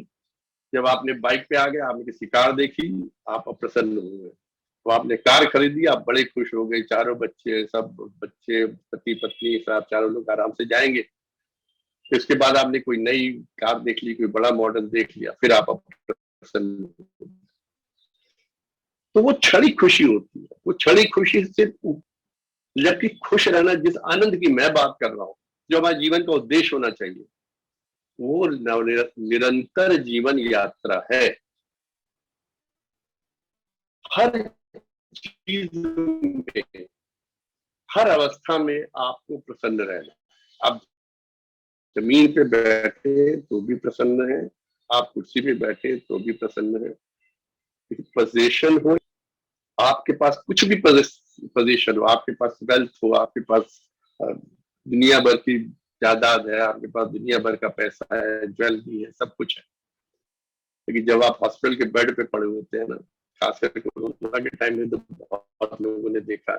जब आपने बाइक पे आ गए, आपने किसी कार देखी, आप अप्रसन्न हो गए। तो आपने कार खरीदी, आप बड़े खुश हो गए, चारों बच्चे, सब बच्चे, पति पत्नी, सब चारों लोग आराम से जाएंगे। फिर उसके बाद आपने कोई नई कार देख ली, कोई बड़ा मॉडल देख लिया, फिर आप अप्रसन्न हो गए। तो वो क्षणिक खुशी होती है, वो क्षणिक खुशी से, जबकि खुश रहना, जिस आनंद की मैं बात कर रहा हूँ, जो हमारे जीवन का उद्देश्य होना चाहिए, वो निरंतर जीवन यात्रा है। हर चीज में, हर अवस्था में आपको प्रसन्न रहना। आप जमीन पे बैठे तो भी प्रसन्न है, आप कुर्सी पे बैठे तो भी प्रसन्न है। पोजीशन हो, आपके पास कुछ भी पोजीशन हो, आपके पास वेल्थ हो, आपके पास दुनिया भर की जायदाद है, आपके पास दुनिया भर का पैसा है, ज्वेलरी है, सब कुछ है, लेकिन जब आप हॉस्पिटल के बेड पे पड़े होते हैं ना, खास करके कोरोना के टाइम में, तो बहुत लोगों ने देखा,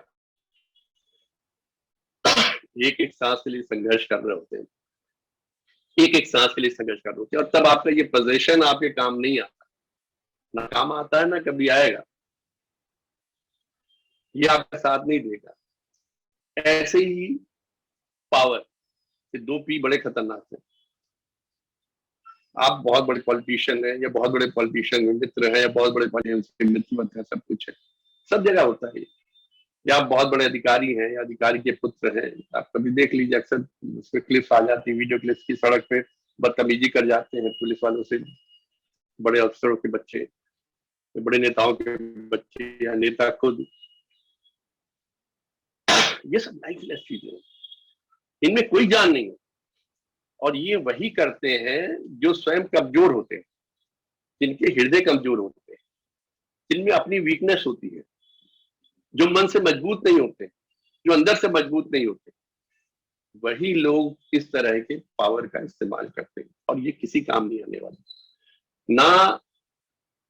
एक एक सांस के लिए संघर्ष कर रहे होते हैं, एक एक सांस के लिए संघर्ष कर रहे होते हैं, और तब आपका ये पोजीशन आपके काम नहीं आता, ना काम आता है, ना कभी आएगा, ये आपका साथ नहीं देगा। ऐसे ही पावर, ये दो पी बड़े खतरनाक हैं। आप बहुत बड़े पॉलिटिशियन हैं, या बहुत बड़े पॉलिटिशियन के मित्र हैं, या बहुत बड़े पॉलिटिशियन के मित्र मत है, सब कुछ है, सब जगह होता है। या आप बहुत बड़े अधिकारी हैं, या अधिकारी के पुत्र हैं, आप कभी देख लीजिए, अक्सर उसमें क्लिप्स आ जाती है, वीडियो क्लिप्स की, सड़क पे बदतमीजी कर जाते हैं पुलिस वालों से, बड़े अफसरों के बच्चे, बड़े नेताओं के बच्चे, या नेता खुद। ये सब लाइफलेस चीजें हैं, इनमें कोई जान नहीं है, और ये वही करते हैं जो स्वयं कमजोर होते हैं, जिनके हृदय कमजोर होते हैं, जिनमें अपनी वीकनेस होती है, जो मन से मजबूत नहीं होते, जो अंदर से मजबूत नहीं होते, वही लोग इस तरह के पावर का इस्तेमाल करते हैं, और ये किसी काम नहीं आने वाला। ना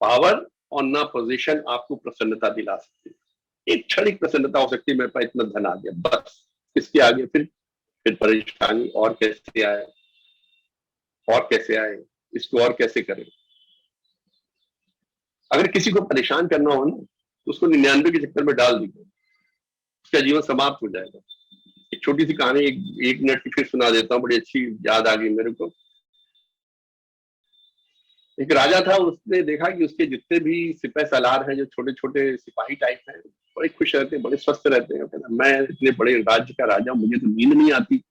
पावर और ना पोजीशन आपको प्रसन्नता दिला सकती है। एक क्षणिक प्रसन्नता हो सकती है, मेरे पास इतना धन आ गया, बस। इसके आगे फिर परेशानी, और कैसे आए, और कैसे आए, इसको और कैसे करें। अगर किसी को परेशान करना हो ना, तो उसको 99 के चक्कर में डाल दीजिए, उसका जीवन समाप्त हो जाएगा। एक छोटी सी कहानी एक मिनट की फिर सुना देता हूँ, बड़ी अच्छी याद आ गई मेरे को। एक राजा था, उसने देखा कि उसके जितने भी सिपह सालार हैं, जो छोटे छोटे सिपाही टाइप हैं, बड़े खुश रहते हैं, बड़े स्वस्थ रहते हैं। कहना, मैं इतने बड़े राज्य का राजा हूँ, मुझे तो नींद नहीं आती।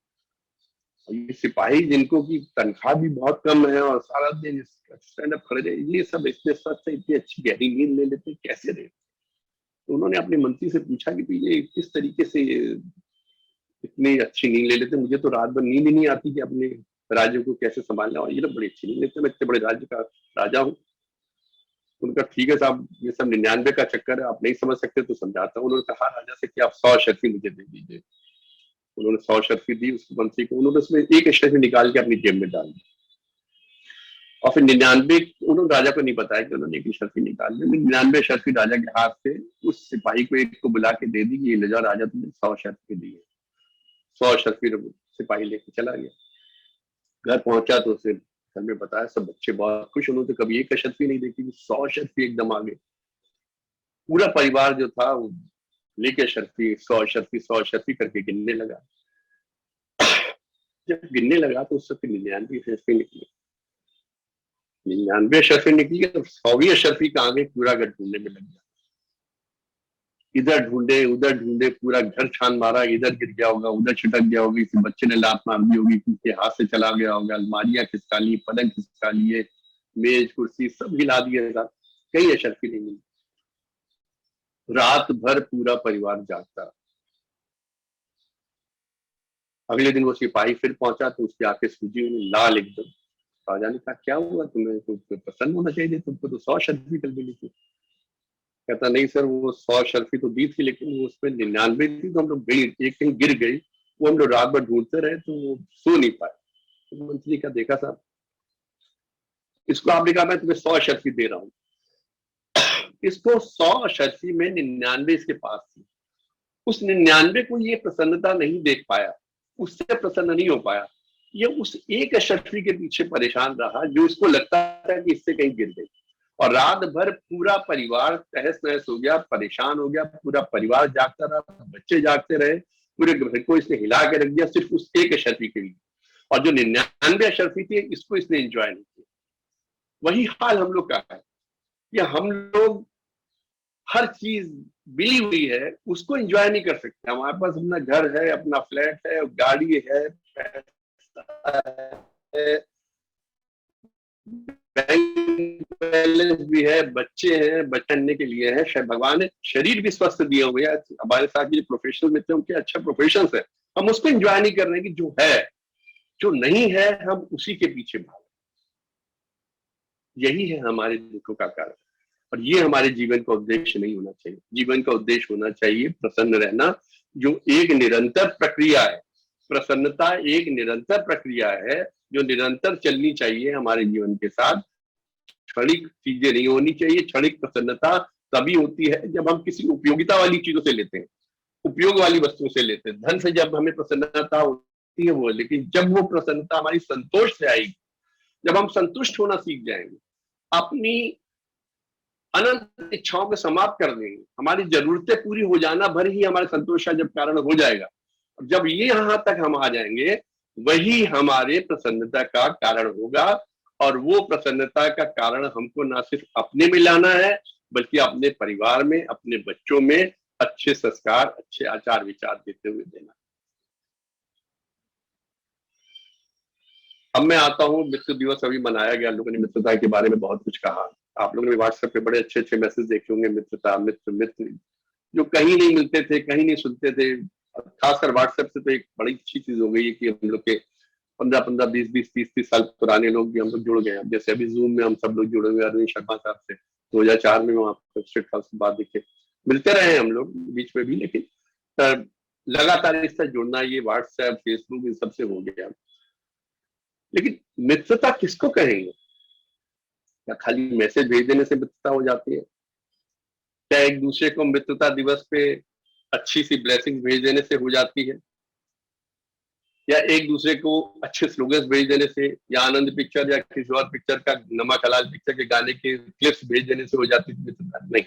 ये सिपाही जिनको की तनख्वाह भी बहुत कम है, और सारा दिन स्टैंड अप खड़े रहे, ये सब इतने स्वस्थ है, इतनी अच्छी गहरी नींद ले लेते, कैसे रहे। तो उन्होंने अपने मंत्री से पूछा कि ये किस तरीके से इतनी अच्छी नींद ले लेते, मुझे तो रात भर नींद ही नहीं आती कि अपने राज्य को कैसे संभालना, और ये लोग बड़ी अच्छी नींद लेते, मैं इतने बड़े राज्य का राजा हूँ। उनका, ठीक है साहब, ये सब 99 का चक्कर है, आप नहीं समझ सकते तो समझाता हूँ। उन्होंने कहा राजा से कि आप 100 शर्फी मुझे दे दीजिए। उन्होंने 100 शर्फी दी उस मंत्री को, उन्होंने उसमें एक शर्फी निकाल के अपनी जेब में डाल दी, और फिर 99, उन्होंने राजा को नहीं बताया कि उन्होंने एक शर्फी निकाल दी। 99 शर्फी राजा के हाथ से उस सिपाही को एक को बुला के दे दी कि ये ले जाओ, राजा तुमने 100 शर्फी दी है। 100 शर्फी सिपाही लेके चला गया। घर पहुंचा तो उसे घर में बताया, सब बच्चे बहुत खुश, उन्होंने तो कभी एक शर्फी नहीं देखी, 100 शर्फी एकदम आ गए। पूरा परिवार जो था वो लेके शर्फी 100 शर्फी 100 शर्फी करके गिनने लगा। जब गिनने लगा तो उससे 99 शर्फी निकली। 99 शर्फी निकली तो 100वीं शर्फी कहाँ गई, पूरा घर ढूंढने में लग गया। इधर ढूंढे, उधर ढूंढे, पूरा घर छान मारा, इधर गिर गया होगा, उधर छिटक गया होगी, किसी बच्चे ने लात मार दी होगी, किसी हाथ से चला गया होगा, अलमारियां खिसका ली, पलंग खिसका लिए, मेज कुर्सी सब हिला दिए, कहीं शर्फी नहीं मिली। रात भर पूरा परिवार जागता। अगले दिन वो सिपाही फिर पहुंचा तो उसकी आंखें सूजी हुई, लाल एकदम। राजा ने कहा, क्या हुआ तुम्हें, तो प्रसन्न होना चाहिए, तुमको तो 100 शर्फी कल मिली थी। कहता, नहीं सर, वो 100 शर्फी तो दी थी, लेकिन वो उसमें 99 थी, तो हम लोग गई, एक कहीं गिर गई, वो हम लोग रात भर ढूंढते रहे, तो वो सो नहीं पाए। तो मंत्री का, देखा साहब, इसको आपने कहा मैं तुम्हें 100 शर्फी दे रहा हूँ, इसको 100 शर्फी में 99 इसके पास थी, उस 99 को ये प्रसन्नता नहीं देख पाया, उससे प्रसन्न नहीं हो पाया, ये उस एक अशर्फी के पीछे परेशान रहा जो इसको लगता था कि इससे कहीं गिर गई, और रात भर पूरा परिवार तहस नहस हो गया, परेशान हो गया, पूरा परिवार जागता रहा, बच्चे जागते रहे, पूरे घर को इसने हिला के रख दिया सिर्फ उस एक अशर्फी के लिए। और जो 99 अशर्फी थी इसको इसने एंजॉय नहीं किया। वही हाल हम लोग का है, या हम लोग हर चीज मिली हुई है उसको एंजॉय नहीं कर सकते। हमारे पास अपना घर है, अपना फ्लैट है, गाड़ी है, पैसा है, बैंक बैलेंस भी है, बच्चे हैं, बचने के लिए है, शायद भगवान ने शरीर भी स्वस्थ दिए हुए हैं। हमारे साथ ये प्रोफेशनल मित्र उनके अच्छा प्रोफेशन है, हम उसको एंजॉय नहीं कर रहे कि जो है, जो नहीं है हम उसी के पीछे भाग। यही है हमारे दुखों का कारण, और ये हमारे जीवन का उद्देश्य नहीं होना चाहिए। जीवन का उद्देश्य होना चाहिए प्रसन्न रहना, जो एक निरंतर प्रक्रिया है। प्रसन्नता एक निरंतर प्रक्रिया है जो निरंतर चलनी चाहिए हमारे जीवन के साथ। क्षणिक चीजें नहीं होनी चाहिए। क्षणिक प्रसन्नता तभी होती है जब हम किसी उपयोगिता वाली चीजों से लेते हैं, उपयोग वाली वस्तुओं से लेते हैं। धन से जब हमें प्रसन्नता होती है वो, लेकिन जब वो प्रसन्नता हमारी संतोष से आएगी, जब हम संतुष्ट होना सीख जाएंगे, अपनी अनंत इच्छाओं को समाप्त कर देंगे, हमारी जरूरतें पूरी हो जाना भर ही हमारे संतोष का जब कारण हो जाएगा, जब ये यहां तक हम आ जाएंगे, वही हमारे प्रसन्नता का कारण होगा। और वो प्रसन्नता का कारण हमको ना सिर्फ अपने में लाना है, बल्कि अपने परिवार में, अपने बच्चों में अच्छे संस्कार, अच्छे आचार विचार देते हुए देना। अब मैं आता हूँ, मित्र दिवस अभी मनाया गया, लोगों ने मित्रता के बारे में बहुत कुछ कहा। आप लोगों ने व्हाट्सएप पे बड़े अच्छे अच्छे मैसेज देखे होंगे, मित्रता, मित्र, मित्र, जो कहीं नहीं मिलते थे, कहीं नहीं सुनते थे। खासकर व्हाट्सएप से तो एक बड़ी अच्छी चीज हो गई है कि हम लोग के 15-15, 20-20, 30-30 साल पुराने लोग भी हम लोग जुड़ गए हैं। जैसे अभी जूम में हम सब लोग जुड़े हुए, अरविंद शर्मा साहब से 2004 में वहाँ स्टेट हाउस के बाद दिखे, मिलते रहे हम लोग बीच में भी, लेकिन लगातार इससे जुड़ना, ये व्हाट्सएप, फेसबुक, इन सबसे हो गया। लेकिन मित्रता किसको कहेंगे? क्या खाली मैसेज भेज देने से मित्रता हो जाती है? क्या एक दूसरे को मित्रता दिवस पे अच्छी सी ब्लेसिंग भेज देने से हो जाती है? या एक दूसरे को अच्छे स्लोगन्स भेज देने से, या आनंद पिक्चर या किसी और पिक्चर का, नमक हलाल पिक्चर के गाने के क्लिप्स भेज देने से हो जाती है मित्रता? नहीं।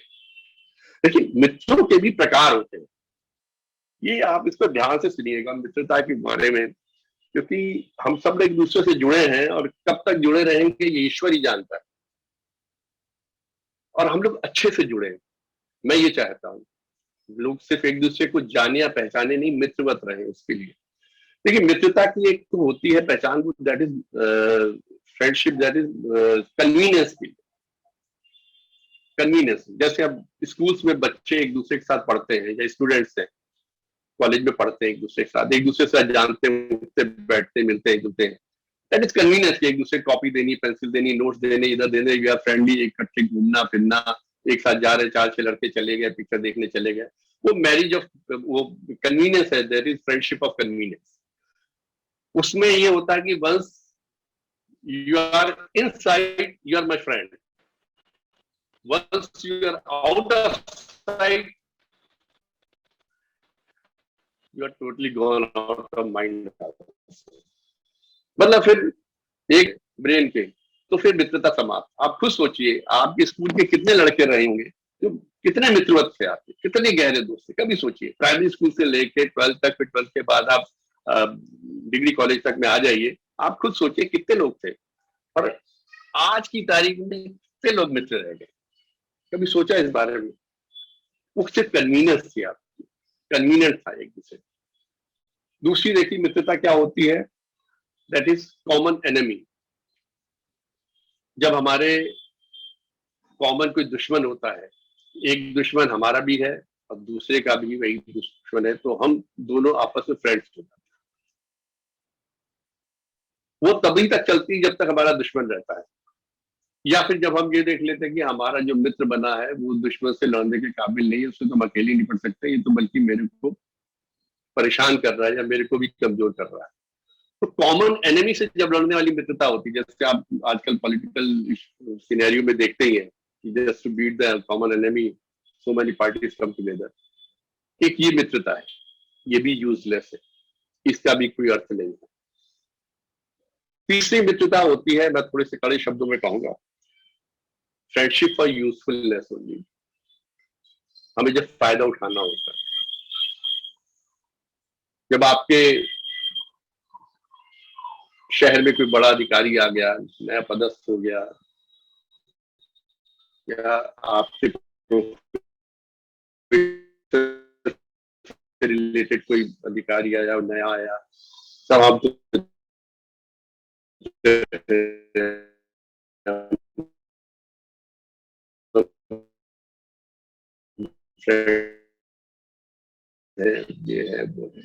लेकिन मित्रों के भी प्रकार होते हैं, ये आप इसको ध्यान से सुनिएगा मित्रता के बारे में, क्योंकि हम सब एक दूसरे से जुड़े हैं और कब तक जुड़े रहेंगे ये ईश्वर ही जानता है। और हम लोग अच्छे से जुड़े हैं, मैं ये चाहता हूँ। लोग सिर्फ एक दूसरे को जाने या पहचाने नहीं, मित्रवत रहे उसके लिए। देखिए, मित्रता की एक तो होती है पहचान, that is friendship, that is convenience की। कन्वीनियंस, जैसे अब स्कूल्स में बच्चे एक दूसरे के साथ पढ़ते हैं, या स्टूडेंट्स हैं कॉलेज में पढ़ते हैं, एक दूसरे के साथ, एक दूसरे से जानते हैं, उठते बैठते, मिलते हैं, जुलते हैं। That is convenience. एक दूसरे को कॉपी देनी, पेंसिल देनी, नोट्स देने, इधर देने, वी आर फ्रेंडली, इकट्ठे घूमना फिरना, एक साथ जा रहे, 4-6 लड़के चले गए, पिक्चर देखने चले गए, वो मैरिज ऑफ, वो कन्वीनियंस है, that is friendship of convenience. उसमें ये होता है कि once you are inside, you are my friend, once you are out of side, you are totally gone out of mind. मतलब फिर एक ब्रेन के, तो फिर मित्रता समाप्त। आप खुद सोचिए, आपके स्कूल के कितने लड़के रहे होंगे जो कितने मित्रवत थे आपके, कितने गहरे दोस्त थे। कभी सोचिए, प्राइमरी स्कूल से लेके 12th तक, फिर 12th के बाद आप डिग्री कॉलेज तक में आ जाइए, आप खुद सोचिए कितने लोग थे, और आज की तारीख में कितने लोग मित्र रह गए। कभी सोचा इस बारे में? वो सिर्फ कन्वीनियंस थी आपकी, कन्वीनियंट था एक दूसरे। दूसरी देखिए मित्रता क्या होती है, दैट इज कॉमन एनिमी। जब हमारे कॉमन कोई दुश्मन होता है, एक दुश्मन हमारा भी है और दूसरे का भी वही दुश्मन है, तो हम दोनों आपस में फ्रेंड्स हो जाते हैं। वो तभी तक चलती है जब तक हमारा दुश्मन रहता है, या फिर जब हम ये देख लेते हैं कि हमारा जो मित्र बना है वो दुश्मन से लड़ने के काबिल नहीं है, उससे तो हम अकेले निपट सकते, ये तो बल्कि मेरे को परेशान कर रहा है या मेरे को भी कमजोर कर रहा है। तो कॉमन एनिमी से जब लड़ने वाली मित्रता होती है, जैसे आप आजकल पॉलिटिकल सिनेरियो में देखते ही हैं कि just to beat the common enemy so many parties come together, एक ये मित्रता है, ये भी यूजलेस है, इसका भी कोई अर्थ नहीं है। तीसरी मित्रता होती है, मैं थोड़े से कड़े शब्दों में कहूंगा, फ्रेंडशिप फॉर यूजफुलनेस ओनली। हमें जब फायदा उठाना होता है, जब आपके शहर में कोई बड़ा अधिकारी आ गया, नया पदस्थ हो गया, या आपसे रिलेटेड कोई अधिकारी आया, नया आया, सब आपको ये है वो है।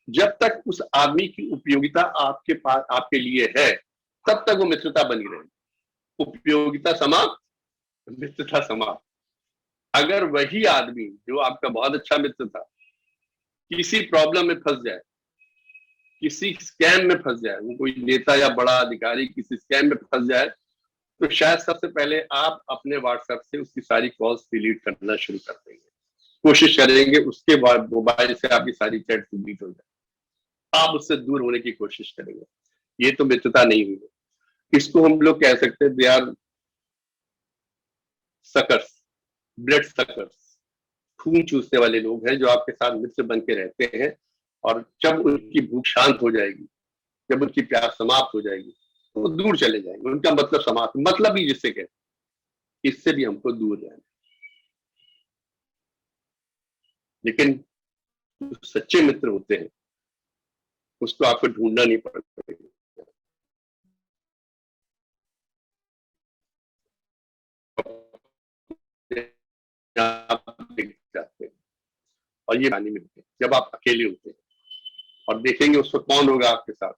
जब तक उस आदमी की उपयोगिता आपके पास आपके लिए है, तब तक वो मित्रता बनी रहेगी। उपयोगिता समाप्त, मित्रता समाप्त। अगर वही आदमी जो आपका बहुत अच्छा मित्र था किसी प्रॉब्लम में फंस जाए, किसी स्कैम में फंस जाए, वो कोई नेता या बड़ा अधिकारी किसी स्कैम में फंस जाए, तो शायद सबसे पहले आप अपने व्हाट्सएप से उसकी सारी कॉल्स डिलीट करना शुरू कर देंगे, कोशिश करेंगे उसके बाद मोबाइल से आपकी सारी चैट डिलीट हो जाए, आप उससे दूर होने की कोशिश करेंगे। ये तो मित्रता नहीं हुई। इसको हम लोग कह सकते हैं they are suckers, blood suckers, खून चूसने वाले लोग हैं जो आपके साथ मित्र बन के रहते हैं, और जब उनकी भूख शांत हो जाएगी, जब उनकी प्यास समाप्त हो जाएगी, तो वो दूर चले जाएंगे। उनका मतलब समाप्त, मतलब ही जिससे कहते, इससे भी हमको दूर रहना। लेकिन जो सच्चे मित्र होते हैं उसको आपको ढूंढना नहीं पड़ता, आप दिख जाते हैं। और ये पानी में होते हैं जब आप अकेले होते हैं, और देखेंगे उस वक्त कौन होगा आपके साथ।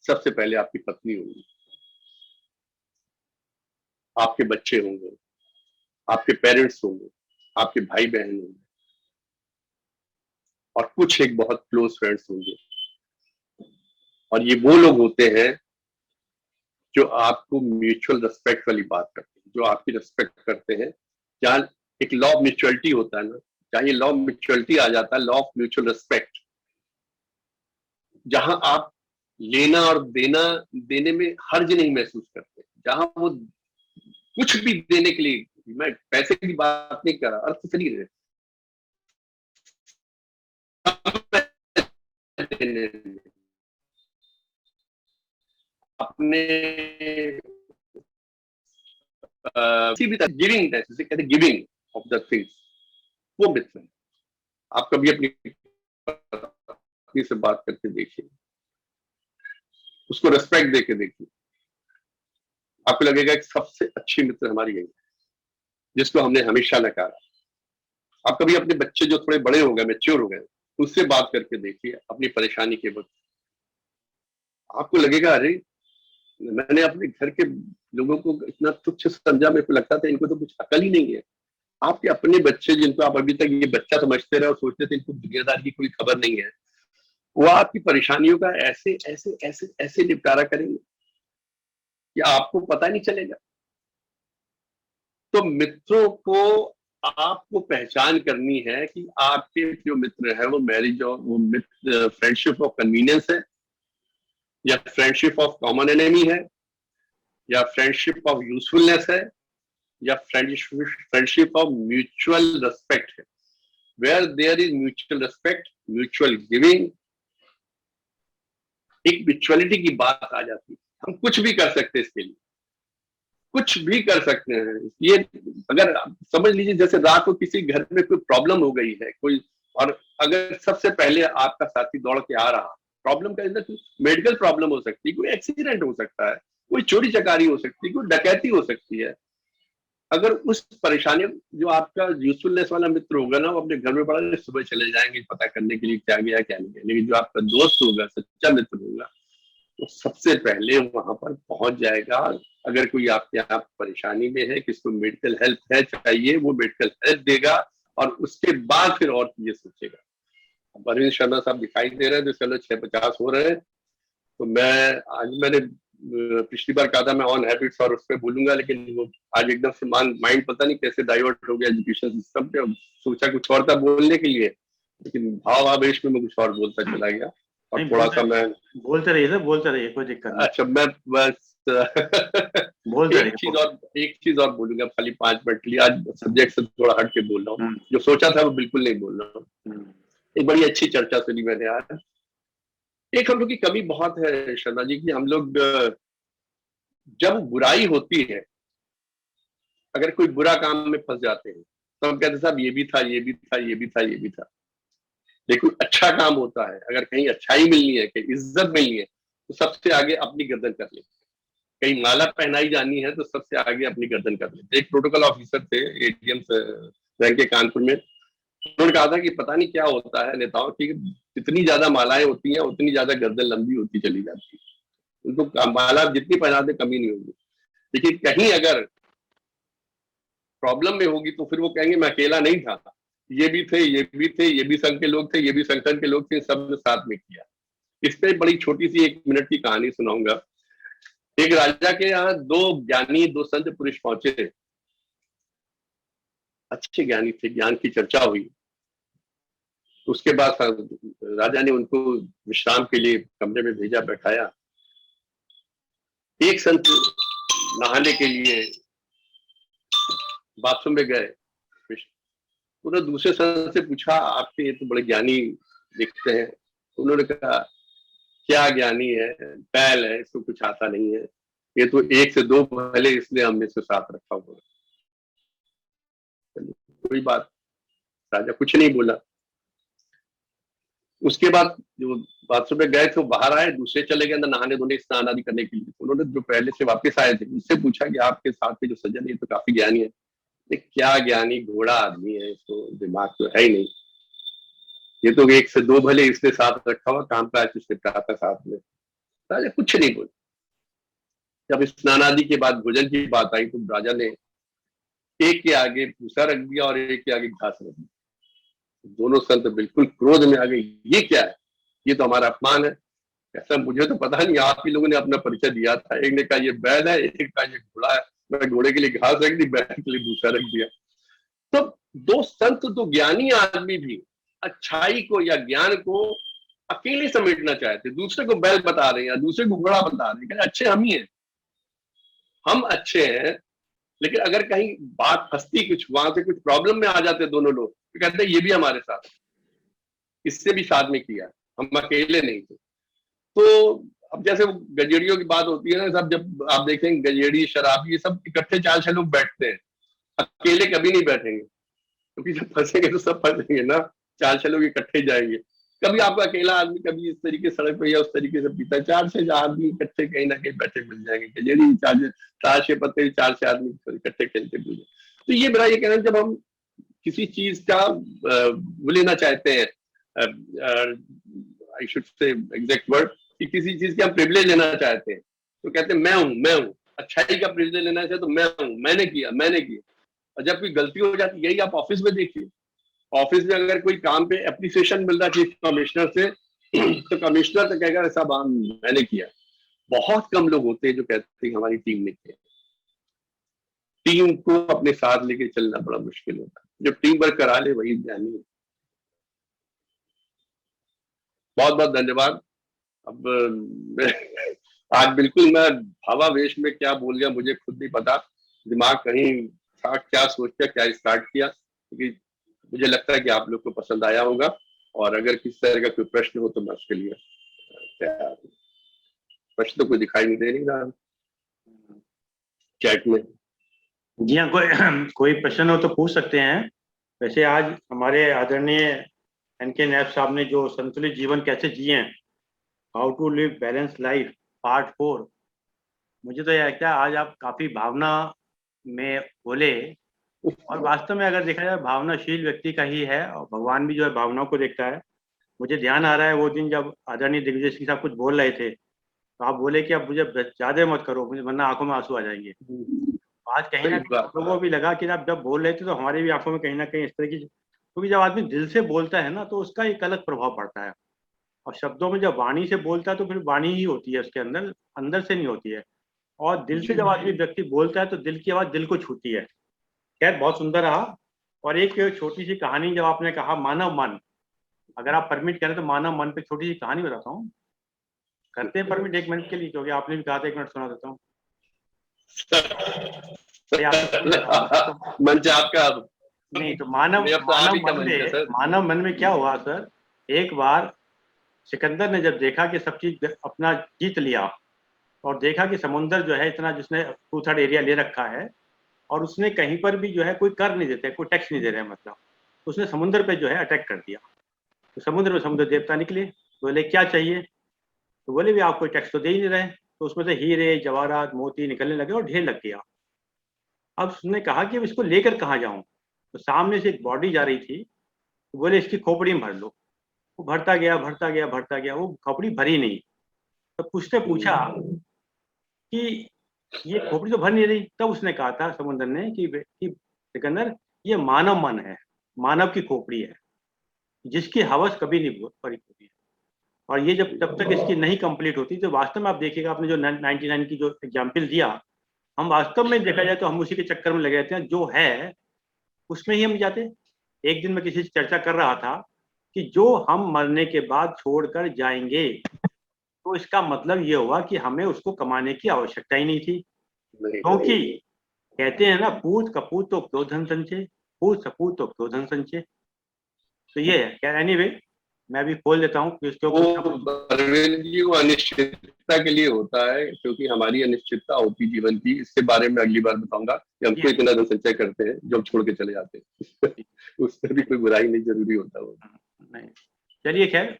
सबसे पहले आपकी पत्नी होगी, आपके बच्चे होंगे, आपके पेरेंट्स होंगे, आपके भाई बहन होंगे, और कुछ एक बहुत क्लोज फ्रेंड्स होंगे। और ये वो लोग होते हैं जो आपको म्यूचुअल रिस्पेक्ट वाली बात करते हैं, जो आपकी रिस्पेक्ट करते हैं। जहाँ एक लॉ ऑफ म्यूचुअलिटी होता है ना, जहाँ ये लॉ ऑफ म्यूचुअलिटी आ जाता है, लॉ ऑफ म्यूचुअल रिस्पेक्ट, जहां आप लेना और देने में हर्ज नहीं महसूस करते, जहां वो कुछ भी देने के लिए, मैं पैसे की बात नहीं कर रहा, अर्थ से नहीं रहे, अपने किसी भी तरह गिविंग, जैसे कहते गिविंग ऑफ द थिंग्स, वो मित्र है। आप कभी अपनी पत्नी से बात करके देखिए, उसको रेस्पेक्ट देके देखिए, आपको लगेगा कि सबसे अच्छी मित्र हमारी यही है, जिसको हमने हमेशा नकारा। आप कभी अपने बच्चे जो थोड़े बड़े हो गए, मैच्योर हो गए, उससे बात करके देखिए अपनी परेशानी के वक्त, आपको लगेगा अरे मैंने अपने घर के लोगों को इतना तुच्छ समझा, मेरे को लगता था इनको तो कुछ अकल ही नहीं है। आपके अपने बच्चे जिनको आप अभी तक ये बच्चा समझते रहे और सोचते थे इनको दुनियादार की कोई खबर नहीं है, वो आपकी परेशानियों का ऐसे ऐसे ऐसे ऐसे निपटारा करेंगे कि आपको पता नहीं चलेगा। तो मित्रों को आपको पहचान करनी है कि आपके जो मित्र है वो मैरिज और वो मित्र फ्रेंडशिप ऑफ कन्वीनियंस है, या फ्रेंडशिप ऑफ कॉमन एनिमी है, या फ्रेंडशिप ऑफ यूजफुलनेस है, या फ्रेंडशिप ऑफ म्यूचुअल रिस्पेक्ट है। Where there is mutual respect, mutual giving, एक म्यूचुअलिटी की बात आ जाती है। हम कुछ भी कर सकते हैं इसके लिए, कुछ भी कर सकते हैं। ये अगर समझ लीजिए जैसे रात को किसी घर में कोई प्रॉब्लम हो गई है कोई, और अगर सबसे पहले आपका साथी दौड़ के आ रहा, प्रॉब्लम का अंदर मेडिकल प्रॉब्लम हो सकती है, कोई एक्सीडेंट हो सकता है, कोई चोरी चकारी हो सकती है, कोई डकैती हो सकती है। अगर उस परेशानी, जो आपका यूजफुलनेस वाला मित्र होगा ना, वो अपने घर में पड़ा सुबह चले जाएंगे पता करने के लिए क्या गया क्या नहीं गया। लेकिन जो आपका दोस्त होगा, सच्चा मित्र होगा, वो सबसे पहले वहां पर पहुंच जाएगा। अगर कोई आपके यहाँ परेशानी में है, किसको मेडिकल हेल्प है चाहिए, वो मेडिकल हेल्प देगा, और उसके बाद फिर और चीजें सोचेगा। अरविंद शर्मा साहब दिखाई दे रहे हैं तो चलो 6:50 हो रहे हैं, तो मैंने पिछली बार कहा था मैं ऑन हैबिट्स और उस पर बोलूंगा, लेकिन वो आज एकदम से माइंड पता नहीं कैसे डाइवर्ट हो गया एजुकेशन सिस्टम पे, सोचा कुछ और था बोलने के लिए, लेकिन भाव आवेश में मैं कुछ और बोलता चला गया। और थोड़ा सा मैं बोलते रहिए सर, बोलते रहिए, कोई दिक्कत नहीं। अच्छा, मैं बस बोलते रहिए। एक चीज और बोलूंगा खाली 5 मिनट के लिए। आज सब्जेक्ट से थोड़ा हट के बोल रहा हूँ, जो सोचा था वो बिल्कुल नहीं बोल रहा हूँ। एक बड़ी अच्छी चर्चा सुनी मैंने आज। एक हम लोग की कमी बहुत है शर्मा जी की, हम लोग जब बुराई होती है, अगर कोई बुरा काम में फंस जाते हैं तो हम कहते हैं साहब ये भी था, ये भी था, ये भी था, ये भी था। लेकिन अच्छा काम होता है, अगर कहीं अच्छाई मिलनी है, कहीं इज्जत मिलनी है, तो सबसे आगे अपनी गर्दन कर ले। कहीं माला पहनाई जानी है तो सबसे आगे अपनी गर्दन कर ले। एक प्रोटोकॉल ऑफिसर थे एटीएम रैंक के कानपुर में, उन्होंने कहा था कि पता नहीं क्या होता है नेताओं की, जितनी ज्यादा मालाएं होती हैं उतनी ज्यादा गर्दन लंबी होती चली जाती है। उनको माला जितनी पहनाते कमी नहीं होगी, लेकिन कहीं अगर प्रॉब्लम में होगी तो फिर वो कहेंगे मैं अकेला नहीं था, ये भी थे, ये भी थे, ये भी संघ के लोग थे, ये भी संगठन के लोग थे, सबने साथ में किया। इस पे बड़ी छोटी सी 1 मिनट की कहानी सुनाऊंगा। एक राजा के यहाँ 2 ज्ञानी, 2 संत पुरुष पहुंचे थे, अच्छे ज्ञानी थे, ज्ञान की चर्चा हुई। उसके बाद राजा ने उनको विश्राम के लिए कमरे में भेजा, बैठाया। एक संत नहाने के लिए बाथरूम में गए, उन्होंने दूसरे संत से पूछा आपके ये तो बड़े ज्ञानी दिखते हैं। उन्होंने कहा क्या ज्ञानी है, बैल है, इसको कुछ आता नहीं है, ये तो 1 से 2 भले, इसलिए हमने इसको साथ रखा हुआ। कोई बात, राजा कुछ नहीं बोला। उसके बाद जो बाथरूम में गए थे वो बाहर आए, दूसरे चले गए अंदर नहाने धोने स्नान आदि करने के लिए। उन्होंने जो पहले से वापस आए थे उससे पूछा कि आपके साथ के जो सज्जन है तो काफी ज्ञानी है। क्या ज्ञानी, घोड़ा आदमी है, इसको दिमाग तो है ही नहीं, ये तो 1 से 2 भले इसने साथ रखा हुआ, काम का इसने कहा था साथ में। राजा कुछ नहीं बोले। जब स्नान आदि के बाद भोजन की बात आई तो राजा ने एक के आगे भूसा रख दिया और एक के आगे घास रख दिया। दोनों संत बिल्कुल क्रोध में आ गए, ये क्या है, ये तो हमारा अपमान है। ऐसा मुझे तो पता नहीं, आप ही लोगों ने अपना परिचय दिया था। एक ने कहा ये बैल है, एक कहा ये घोड़ा है, मैं घोड़े के लिए घास रख दी, बैल के लिए भूसा रख दिया। तो 2 संत, 2 ज्ञानी आदमी भी अच्छाई को या ज्ञान को अकेले समेटना चाहते, दूसरे को बैल बता रहे हैं, दूसरे को घोड़ा बता रहे हैं। अच्छे हम ही हैं, हम अच्छे हैं, लेकिन अगर कहीं बात फंसती, कुछ वहां से कुछ प्रॉब्लम में आ जाते दोनों लोग, तो कहते हैं ये भी हमारे साथ, इससे भी साथ में किया, हम अकेले नहीं थे। तो अब जैसे वो गजेड़ियों की बात होती है ना, सब जब आप देखेंगे गजेड़ी, शराबी, ये सब इकट्ठे 4-6 लोग बैठते हैं, अकेले कभी नहीं बैठेंगे, क्योंकि जब फंसेंगे तो सब फंसेंगे ना, 4-6 लोग इकट्ठे जाएंगे। कभी आपको अकेला आदमी कभी इस तरीके सड़क पर या उस तरीके से पीता है, 4-6 आदमी इकट्ठे कहीं ना कहीं बैठे मिल जाएंगे। गजेड़ी 4-6 पत्ते, 4-6 आदमी इकट्ठे खेलते मिल जाए। तो ये मेरा ये कहना है, जब हम किसी चीज का वो लेना चाहते हैं, I should say exact word, कि किसी चीज के हम प्रिविलेज लेना चाहते हैं तो कहते हैं मैं हूँ। अच्छाई का प्रिविलेज लेना चाहते तो मैं हूँ, मैंने किया। और जब कोई गलती हो जाती, यही आप ऑफिस में देखिए, ऑफिस में अगर कोई काम पे एप्रिसिएशन मिल रहा है चीफ कमिश्नर से, तो कमिश्नर तो कहेगा साहब मैंने किया। बहुत कम लोग होते हैं जो कहते हैं हमारी टीम ने किया। टीम को अपने साथ लेके चलना बड़ा मुश्किल होता है, जो टीम वर्क करा ले वही ज्ञानी है। बहुत बहुत धन्यवाद। अब आज बिल्कुल मैं भावावेश में क्या बोल गया मुझे खुद नहीं पता, दिमाग कहीं था, क्या सोच कर क्या स्टार्ट किया, क्योंकि मुझे लगता है कि आप लोग को पसंद आया होगा। और अगर किसी तरह का कोई प्रश्न हो तो मैं उसके लिए तैयार हूँ। प्रश्न तो कोई दिखाई नहीं दे रहा चैट में। जी हाँ, कोई प्रश्न हो तो पूछ सकते हैं। वैसे आज हमारे आदरणीय एनके नैब साहब ने जो संतुलित जीवन कैसे जिए, how to live balance life part 4, मुझे तो यह लगता है आज आप काफी भावना में बोले। और वास्तव में अगर देखा जाए भावनाशील व्यक्ति का ही है, और भगवान भी जो है भावनाओं को देखता है। मुझे ध्यान आ रहा है वो दिन जब आदरणीय दिग्विजय सिंह साहब कुछ बोल रहे थे तो आप बोले कि अब मुझे ज्यादा मत करो, मुझे वरना आंखों में आंसू आ जाएंगे। आज कहीं ना कहीं लोगों को भी लगा कि आप जब बोल रहे थे तो हमारी भी आंखों में कहीं ना कहीं इस तरह की, क्योंकि जब आदमी दिल से बोलता है ना तो उसका एक अलग प्रभाव पड़ता है। और शब्दों में जब वाणी से बोलता है तो फिर वाणी ही होती है उसके अंदर, अंदर से नहीं होती है। और दिल से जब आदमी व्यक्ति बोलता है तो दिल की आवाज दिल को छूती है। खैर बहुत सुंदर रहा। और एक छोटी सी कहानी, जब आपने कहा मानव मन, अगर आप परमिट करें तो मानव मन पे छोटी सी कहानी बताता हूँ। करते हैं परमिट 1 मिनट के लिए, क्योंकि आपने भी कहा था 1 मिनट सुना देता हूँ। अरे आप तो सुन लेता हूँ। मंच आपका। नहीं तो मानव मन में क्या हुआ सर, एक बार सिकंदर ने जब देखा कि सब चीज अपना जीत लिया और देखा कि समुंदर जो है इतना, जिसने 2/3 एरिया ले रखा है और उसने कहीं पर भी जो है कोई कर नहीं देते, कोई टैक्स नहीं दे रहे, मतलब उसने समुद्र पे जो है अटैक कर दिया। तो समुद्र में समुद्र देवता निकले, बोले क्या चाहिए, तो बोले भी आप कोई टैक्स तो दे ही नहीं रहे। तो उसमें से हीरे जवाहरात मोती निकलने लगे और ढेर लग गया। अब उसने कहा कि अब इसको लेकर कहाँ जाऊं, तो सामने से एक बॉडी जा रही थी, तो बोले इसकी खोपड़ी में भर लो। वो भरता गया भरता गया भरता गया, वो खोपड़ी भरी नहीं। तो उसने पूछा कि ये खोपड़ी तो भर नहीं रही। तब उसने कहा था समुद्र ने कि सिकंदर, ये मानव मन है, मानव की खोपड़ी है, जिसकी हवस कभी नहीं पूरी होती है। और ये जब तब तक इसकी नहीं कंप्लीट होती, तो वास्तव में आप देखिएगा, आपने जो 99 की जो एग्जाम्पल दिया, हम वास्तव में देखा जाए तो हम उसी के चक्कर में लगे रहते हैं, जो है उसमें ही हम जाते। एक दिन मैं किसी से चर्चा कर रहा था कि जो हम मरने के बाद छोड़कर जाएंगे, तो इसका मतलब ये हुआ कि हमें उसको कमाने की आवश्यकता ही नहीं थी, क्योंकि कहते हैं ना, पूत कपूत तो क्यों धन संचय, पूत सपूत तो क्यों धन संचय। तो ये है। एनीवे मैं भी खोल देता हूँ अरविंद जी, वो अनिश्चितता के लिए होता है, क्योंकि हमारी अनिश्चितता होती जीवन की। इसके बारे में अगली बार बताऊंगा कि हमको इतना धन संचय करते हैं जो छोड़ के चले जाते हैं। उसमें भी कोई बुराई नहीं जरूरी होता वो। नहीं, चलिए खैर,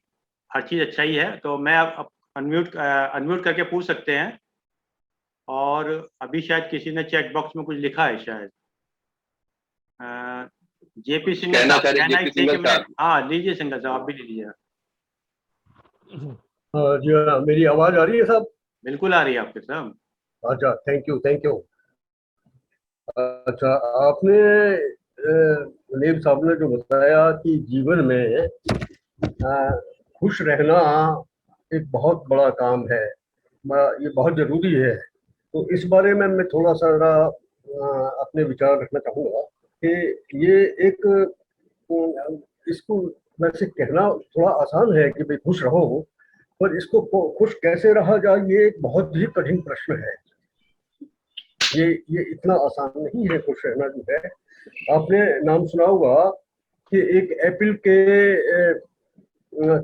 हर चीज अच्छा ही है। तो मैं अब अनम्यूट करके पूछ सकते हैं। और अभी शायद किसी ने चैट बॉक्स में कुछ लिखा है शायद, जेपी सिंह। हाँ लीजिए सिंगर साहब, आप भी लीजिए। जी हाँ, मेरी आवाज आ रही है साहब? बिल्कुल आ रही है आपके साहब। अच्छा, थैंक यू थैंक यू। अच्छा, आपने नीब साहब ने जो बताया कि जीवन में खुश रहना एक बहुत बड़ा काम है, ये बहुत जरूरी है। तो इस बारे में मैं थोड़ा सा अपने विचार रखना चाहूँगा कि ये एक, इसको वैसे कहना थोड़ा आसान है कि भाई खुश रहो, पर इसको खुश कैसे रहा जाए, ये एक बहुत ही कठिन प्रश्न है। ये इतना आसान नहीं है खुश रहना जो है। आपने नाम सुना होगा कि एक एप्पल के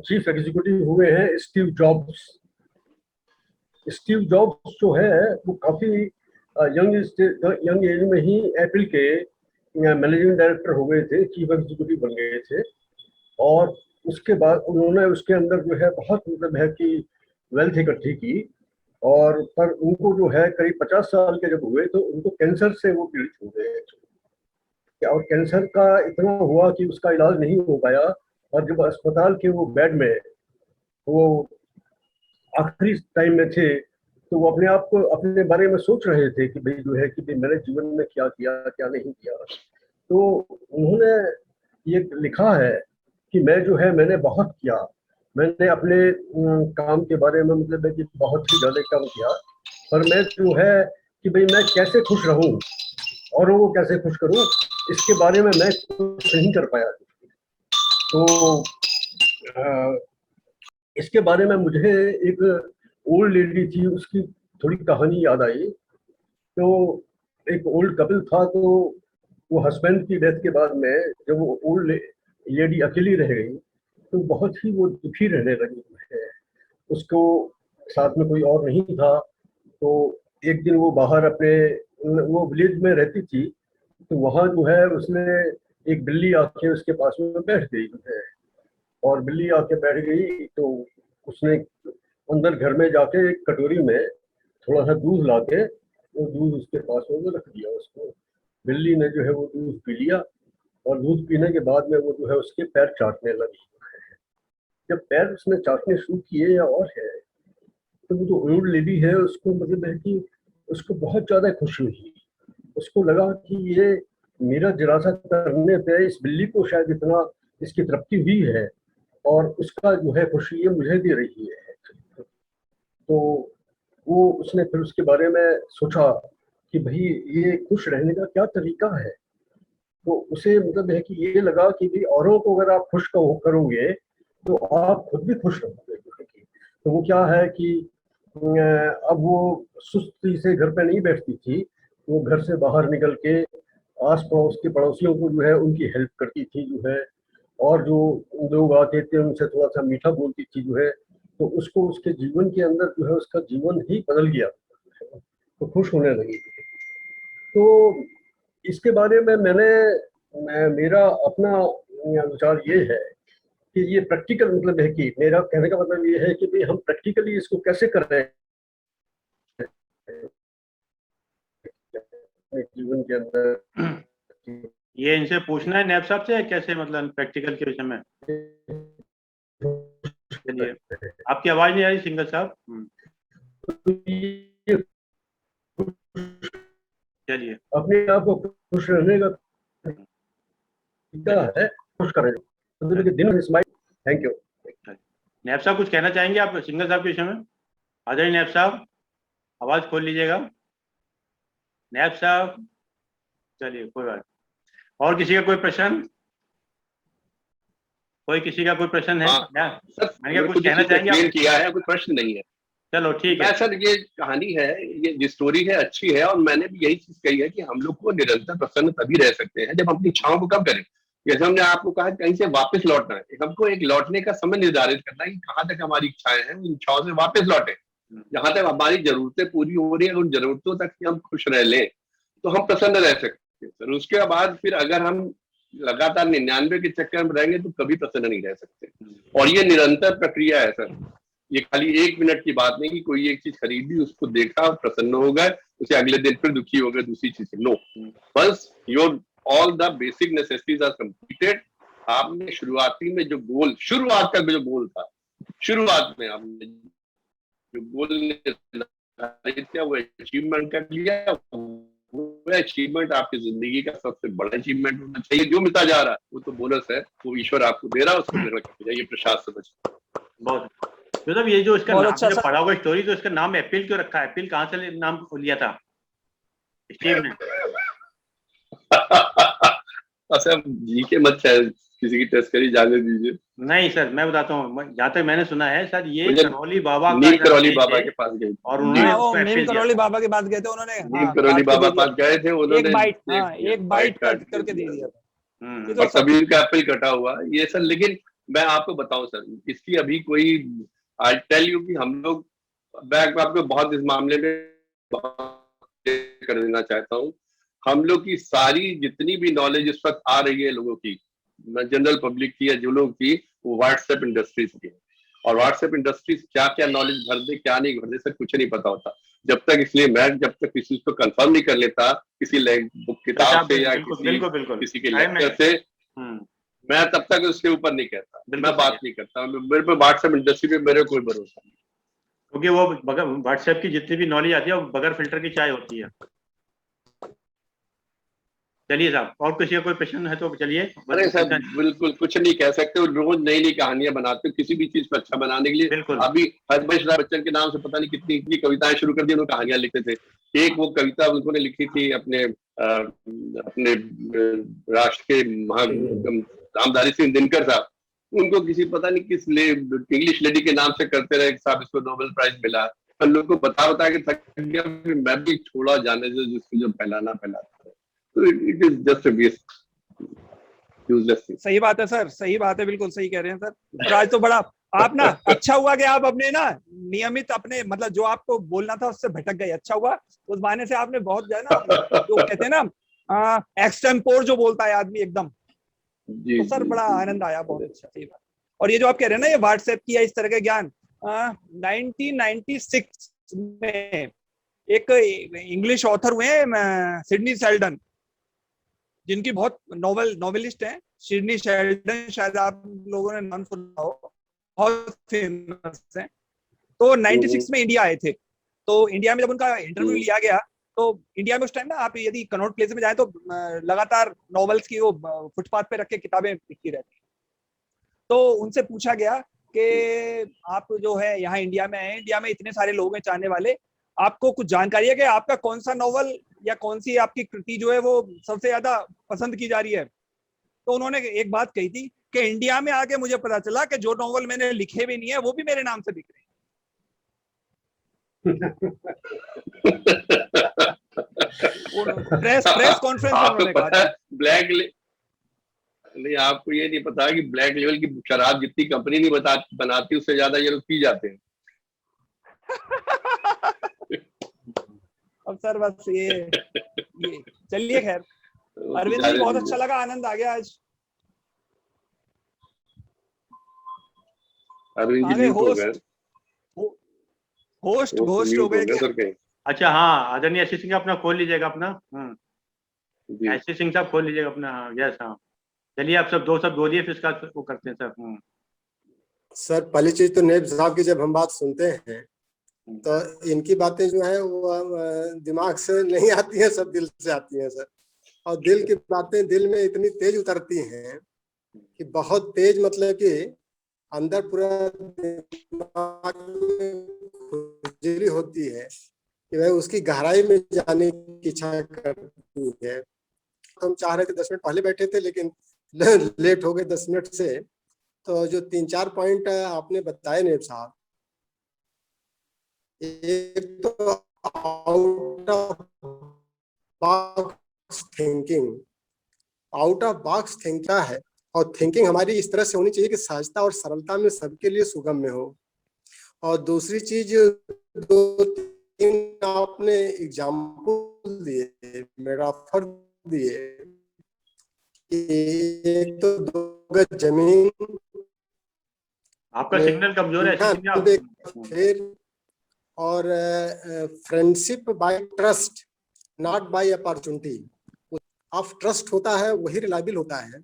चीफ एग्जीक्यूटिव हुए हैं स्टीव जॉब्स। स्टीव जॉब्स जो है वो काफी यंग एज में ही एप्पल के मैनेजिंग डायरेक्टर हो गए थे, चीफ एग्जीक्यूटिव बन गए थे। और उसके बाद उन्होंने उसके अंदर जो है बहुत मतलब है कि वेल्थ इकट्ठी की। और पर उनको जो है करीब 50 साल के जब हुए तो उनको कैंसर से वो पीड़ित हो गए। और कैंसर का इतना हुआ कि उसका इलाज नहीं हो पाया। और जब अस्पताल के वो बेड में वो आखिरी टाइम में थे, तो वो अपने आप को अपने बारे में सोच रहे थे कि भाई जो है कि भाई मैंने जीवन में क्या किया क्या नहीं किया। तो उन्होंने ये लिखा है कि मैं जो है मैंने बहुत किया, मैंने अपने काम के बारे में मतलब है कि बहुत ही ज्यादा काम किया, पर मैं जो है कि भाई मैं कैसे खुश रहूं, औरों को कैसे खुश करूं, इसके बारे में मैं कुछ नहीं कर पाया। तो इसके बारे में मुझे एक ओल्ड लेडी थी, उसकी थोड़ी कहानी याद आई। तो एक ओल्ड कपल था, तो वो हस्बैंड की डेथ के बाद में जब वो ओल्ड लेडी अकेली रह गई तो बहुत ही वो दुखी रहने लगी है। उसको साथ में कोई और नहीं था। तो एक दिन वो बाहर अपने, वो विलेज में रहती थी, तो वहाँ जो है उसने एक बिल्ली आके उसके पास में बैठ गई है। और बिल्ली आके बैठ गई तो उसने अंदर घर में जाके एक कटोरी में थोड़ा सा दूध लाके वो दूध उसके पास में रख दिया उसको। बिल्ली ने जो है वो दूध पी लिया और दूध पीने के बाद में वो जो है उसके पैर चाटने लगी। जब पैर उसने चाटने शुरू किए या और है, तो वो जो ओल्ड लेडी है उसको मतलब है कि उसको बहुत ज्यादा खुशी हुई। उसको लगा कि ये मेरा जरा सा करने पे इस बिल्ली को शायद इतना इसकी तृप्ति हुई है और उसका जो है खुशी ये मुझे दे रही है। तो वो उसने फिर उसके बारे में सोचा कि भाई ये खुश रहने का क्या तरीका है। तो उसे मतलब है कि ये लगा कि भाई औरों को अगर आप खुश करोगे तो आप खुद भी खुश रहोगे। तो वो क्या है कि अब वो सुस्ती से घर पे नहीं बैठती थी, वो घर से बाहर निकल के आस पड़ोस के पड़ोसियों को जो है उनकी हेल्प करती थी जो है, और जो लोग आते थे उनसे थोड़ा सा मीठा बोलती थी जो है, तो उसको उसके जीवन के अंदर जो है उसका जीवन ही बदल गया, तो खुश होने लगी। तो इसके बारे में मेरा अपना विचार ये है कि ये प्रैक्टिकल मतलब है कि मेरा कहने का मतलब ये है कि भाई हम प्रैक्टिकली इसको कैसे कर रहे हैं अपने जीवन के अंदर। ये इनसे पूछना है नैब साहब से, कैसे मतलब प्रैक्टिकल के विषय में। चलिए, आपकी आवाज नहीं आ रही सिंगर साहब। चलिए, अपने आप को खुश रहने का तरीका है खुश करें दिन। Thank you. नैब साहब कुछ कहना चाहेंगे आप सिंगर साहब के विषय में? आदरणीय नैब साहब, आवाज खोल लीजिएगा नैब साहब। चलिए, कोई बात। और किसी का कोई प्रश्न? कोई किसी का कोई प्रश्न है? मैंने कुछ कहना चाहेंगे आप? किया है, कोई प्रश्न नहीं है। चलो ठीक है सर, ये कहानी है, ये स्टोरी है, अच्छी है, और मैंने भी यही चीज कही है कि हम लोग को निरंतर प्रसन्न तभी रह सकते हैं जब अपनी इच्छाओं को कम करें। जैसे हमने आपको कहा कहीं से वापस लौटना है, हमको एक लौटने का समय निर्धारित करना है कि कहाँ तक हमारी इच्छाएं हैं, उन इच्छाओं से वापस लौटे। जहां तक हमारी जरूरतें पूरी हो रही है, उन जरूरतों तक हम खुश रह लें तो हम प्रसन्न रह सकते हैं सर। उसके बाद फिर अगर हम लगातार 99 के चक्कर में रहेंगे तो कभी प्रसन्न नहीं रह सकते। और ये निरंतर प्रक्रिया है सर, ये खाली 1 मिनट की बात नहीं कि कोई एक चीज खरीदी, उसको देखा, प्रसन्न हो गए, उसे अगले दिन फिर दुखी हो गए दूसरी चीज से। नो, बस your all the basic necessities are completed. आपने शुरुआती में जो गोल, शुरुआत का जो गोल था, शुरुआत में आपने जो गोल निर्धारित किया वो अचीवमेंट कर लिया। वो अचीवमेंट आपकी जिंदगी का सबसे बड़ा अचीवमेंट होना चाहिए। जो मिलता जा रहा है वो तो बोनस है, वो ईश्वर आपको दे रहा है, उसको ग्रहण करके जाइए प्रसाद समझ। बहुत मतलब ये जो इसका नाम अच्छा जो पढ़ा हुआ स्टोरी, तो इसका नाम एप्पल क्यों रखा है? एप्पल कहाँ से नाम लिया था स्टीव ने? अच्छा, जी के मत शायद किसी की तस्करी जाने दीजिए। नहीं सर, मैं बताता हूँ, जहाँ तक मैंने सुना है सर, ये करौली बाबा नीम करौली बाबा के पास गए और उन्होंने नीम करौली बाबा के पास गए थे उन्होंने। नीम करौली बाबा पास गए थे, उन्होंने एक बाइट करके दे दिया था। और सभी का एप्पल कटा हुआ ये सर। लेकिन मैं आपको बताऊं सर, इसकी अभी कोई, आई टेल यू कि हम लोग, मैं आपको बहुत इस मामले में कर देना चाहता हूँ। हम लोग की सारी जितनी भी नॉलेज इस वक्त आ रही है लोगों की, जनरल पब्लिक की या जो लोग की, वो व्हाट्सएप इंडस्ट्रीज की। और व्हाट्सएप इंडस्ट्रीज क्या क्या नॉलेज भर दे, क्या नहीं भर दे, सर कुछ नहीं पता होता जब तक। इसलिए मैं जब तक किसी को कंफर्म नहीं कर लेता किसी बुक किताब से या किसी के लेक्चर से, मैं तब तक उसके ऊपर नहीं कहता, मैं बात नहीं करता। मेरे पे व्हाट्सएप इंडस्ट्री पे मेरे कोई भरोसा नहीं, क्योंकि वो बगैर व्हाट्सएप की जितनी भी नॉलेज आती है वो बगैर फिल्टर की चाय होती है। चलिए साहब, और किसी का कोई प्रश्न है तो चलिए। अरे सर, बिल्कुल कुछ नहीं कह सकते। रोज नई नई कहानियां बनाते हो किसी भी चीज को अच्छा बनाने के लिए। अभी हरबंश राय बच्चन के नाम से पता नहीं कितनी कविताएं शुरू कर दी, उन्होंने कहानियां लिखते थे। एक वो कविता उन्होंने लिखी थी अपने राष्ट्र के रामधारी सिंह दिनकर साहब, उनको किसी पता नहीं किस इंग्लिश लेडी के नाम से करते रहे साहब, इसको नोबेल प्राइज मिला। हम लोग को बता के थक गया, मैं भी छोड़ा जाने से जिसको जो फैलाना फैलाता है। It is just a waste, useless thing. सही बात है सर, सही बात है, बिल्कुल सही कह रहे हैं सर। आज तो बड़ा आप ना अच्छा हुआ कि आप अपने ना नियमित अपने मतलब जो आपको बोलना था उससे भटक गए। अच्छा हुआ उस बहाने से आपने बहुत जो है ना, जो कहते हैं ना एक्सटेम्पोर जो बोलता है आदमी एकदम, तो सर बड़ा आनंद आया, बहुत अच्छा। सही बात। और ये जो आप कह रहे हैं ना ये व्हाट्सएप की या इस तरह के ज्ञान, 1996 में एक इंग्लिश ऑथर हुए हैं सिडनी शेल्डन, जिनकी बहुत नॉवेलिस्ट हैं सिडनी शेल्डन, शायद आप लोगों ने नाम सुना हो, बहुत फेमस हैं। तो 96 में इंडिया आए थे, तो इंडिया में जब उनका इंटरव्यू लिया गया तो इंडिया में उस टाइम ना आप यदि कनॉट प्लेस में जाए तो लगातार नॉवेल्स की वो फुटपाथ पे रख के किताबें बिकती रहती। तो उनसे पूछा गया कि आप जो है यहाँ इंडिया में आए, इंडिया में इतने सारे लोग हैं चाहने वाले, आपको कुछ जानकारी है कि आपका कौन सा नॉवल या कौन सी आपकी कृति जो है वो सबसे ज्यादा पसंद की जा रही है? तो उन्होंने एक बात कही थी कि इंडिया में आके मुझे पता चला कि जो नॉवल मैंने लिखे भी नहीं है वो भी मेरे नाम से बिक रहे हैं। प्रेस कॉन्फ्रेंस में आपको उन्होंने कहा पता था। है नहीं, आपको ये नहीं पता कि ब्लैक लेवल की शराब जितनी कंपनी नहीं बनाती उससे ज्यादा ये लोग पी जाते हैं। अब सर बस ये चलिए खैर, अरविंद जी बहुत अच्छा लगा, आनंद आ गया आज। अरविंद जी आगे म्यूट हो गए, होस्ट हो गए क्या? सर कहीं। अच्छा हाँ, आदरणीय एससी सिंह अपना खोल लीजिएगा अपना। जी एससी सिंह साहब खोल लीजिएगा अपना। हाँ यस हाँ, चलिए आप सब दो दिए, फिर इसका वो करते हैं सर। सर पहली चीज तो नेब साहब की जब हम बात सुनते हैं तो इनकी बातें जो है वो दिमाग से नहीं आती हैं, सब दिल से आती हैं सर। और दिल की बातें दिल में इतनी तेज उतरती हैं कि बहुत तेज, मतलब कि अंदर पूरा दिमाग में खुजली होती है कि वह उसकी गहराई में जाने की इच्छा करती है। हम चाह रहे थे 10 मिनट पहले बैठे थे, लेकिन लेट हो गए 10 मिनट से। तो जो 3-4 पॉइंट आपने बताए नेब साहब, एक तो out of box thinking. Out of box thinking क्या है, और थिंकिंग हमारी इस तरह से होनी चाहिए कि सहजता और सरलता में सबके लिए सुगम्य हो। और दूसरी चीज, 2-3 आपने एग्जाम्पल दिए, मेटाफर दिए। एक तो 2 गज जमीन, आपका सिग्नल कमजोर है फिर और friendship by trust not by opportunity. Of trust होता है वही रिलायबल होता है,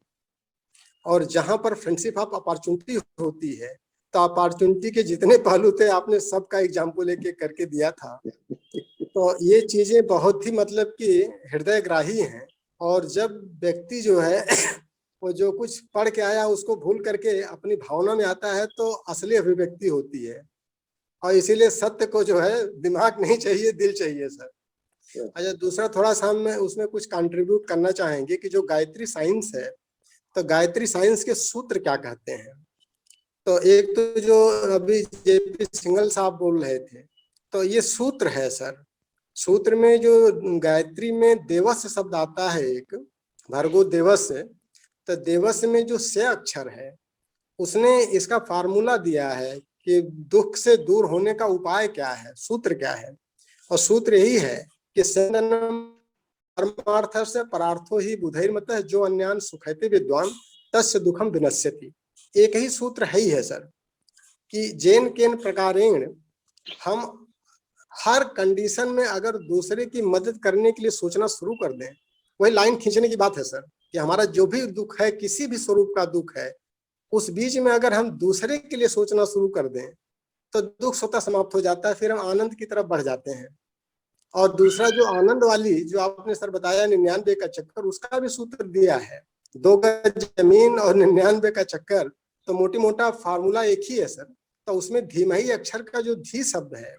और जहां पर फ्रेंडशिप ऑफ अपॉर्चुनिटी होती है तो अपॉर्चुनिटी के जितने पहलू थे आपने सबका एग्जाम्पल लेके करके दिया था। तो ये चीजें बहुत ही मतलब कि हृदयग्राही हैं। और जब व्यक्ति जो है वो जो कुछ पढ़ के आया उसको भूल करके अपनी भावना में आता है तो असली अभिव्यक्ति होती है। और इसीलिए सत्य को जो है दिमाग नहीं चाहिए, दिल चाहिए सर। अच्छा, दूसरा थोड़ा सा हम उसमें कुछ कंट्रीब्यूट करना चाहेंगे कि जो गायत्री साइंस है, तो गायत्री साइंस के सूत्र क्या कहते हैं। तो एक तो जो अभी जेपी सिंगल साहब बोल रहे थे, तो ये सूत्र है सर। सूत्र में जो गायत्री में देवस शब्द आता है, एक भर्गो देवस, तो देवस में जो से अक्षर है उसने इसका फार्मूला दिया है कि दुख से दूर होने का उपाय क्या है, सूत्र क्या है। और सूत्र यही है कि परमार्थ से परार्थो ही बुधैर्मतः जो अन्यान सुखैते विद्वान तस्य दुखम विनश्यति। एक ही सूत्र है ही है सर कि जेन केन प्रकारेण हम हर कंडीशन में अगर दूसरे की मदद करने के लिए सोचना शुरू कर दें, वही लाइन खींचने की बात है सर, कि हमारा जो भी दुख है, किसी भी स्वरूप का दुख है, उस बीच में अगर हम दूसरे के लिए सोचना शुरू कर दें तो दुख स्वतः समाप्त हो जाता है, फिर हम आनंद की तरफ बढ़ जाते हैं। और दूसरा जो आनंद वाली जो आपने सर बताया 99 का चक्कर, उसका भी सूत्र दिया है, 2 गज जमीन और 99 का चक्कर। तो मोटी मोटा फार्मूला एक ही है सर। तो उसमें धीमही अक्षर का जो धी शब्द है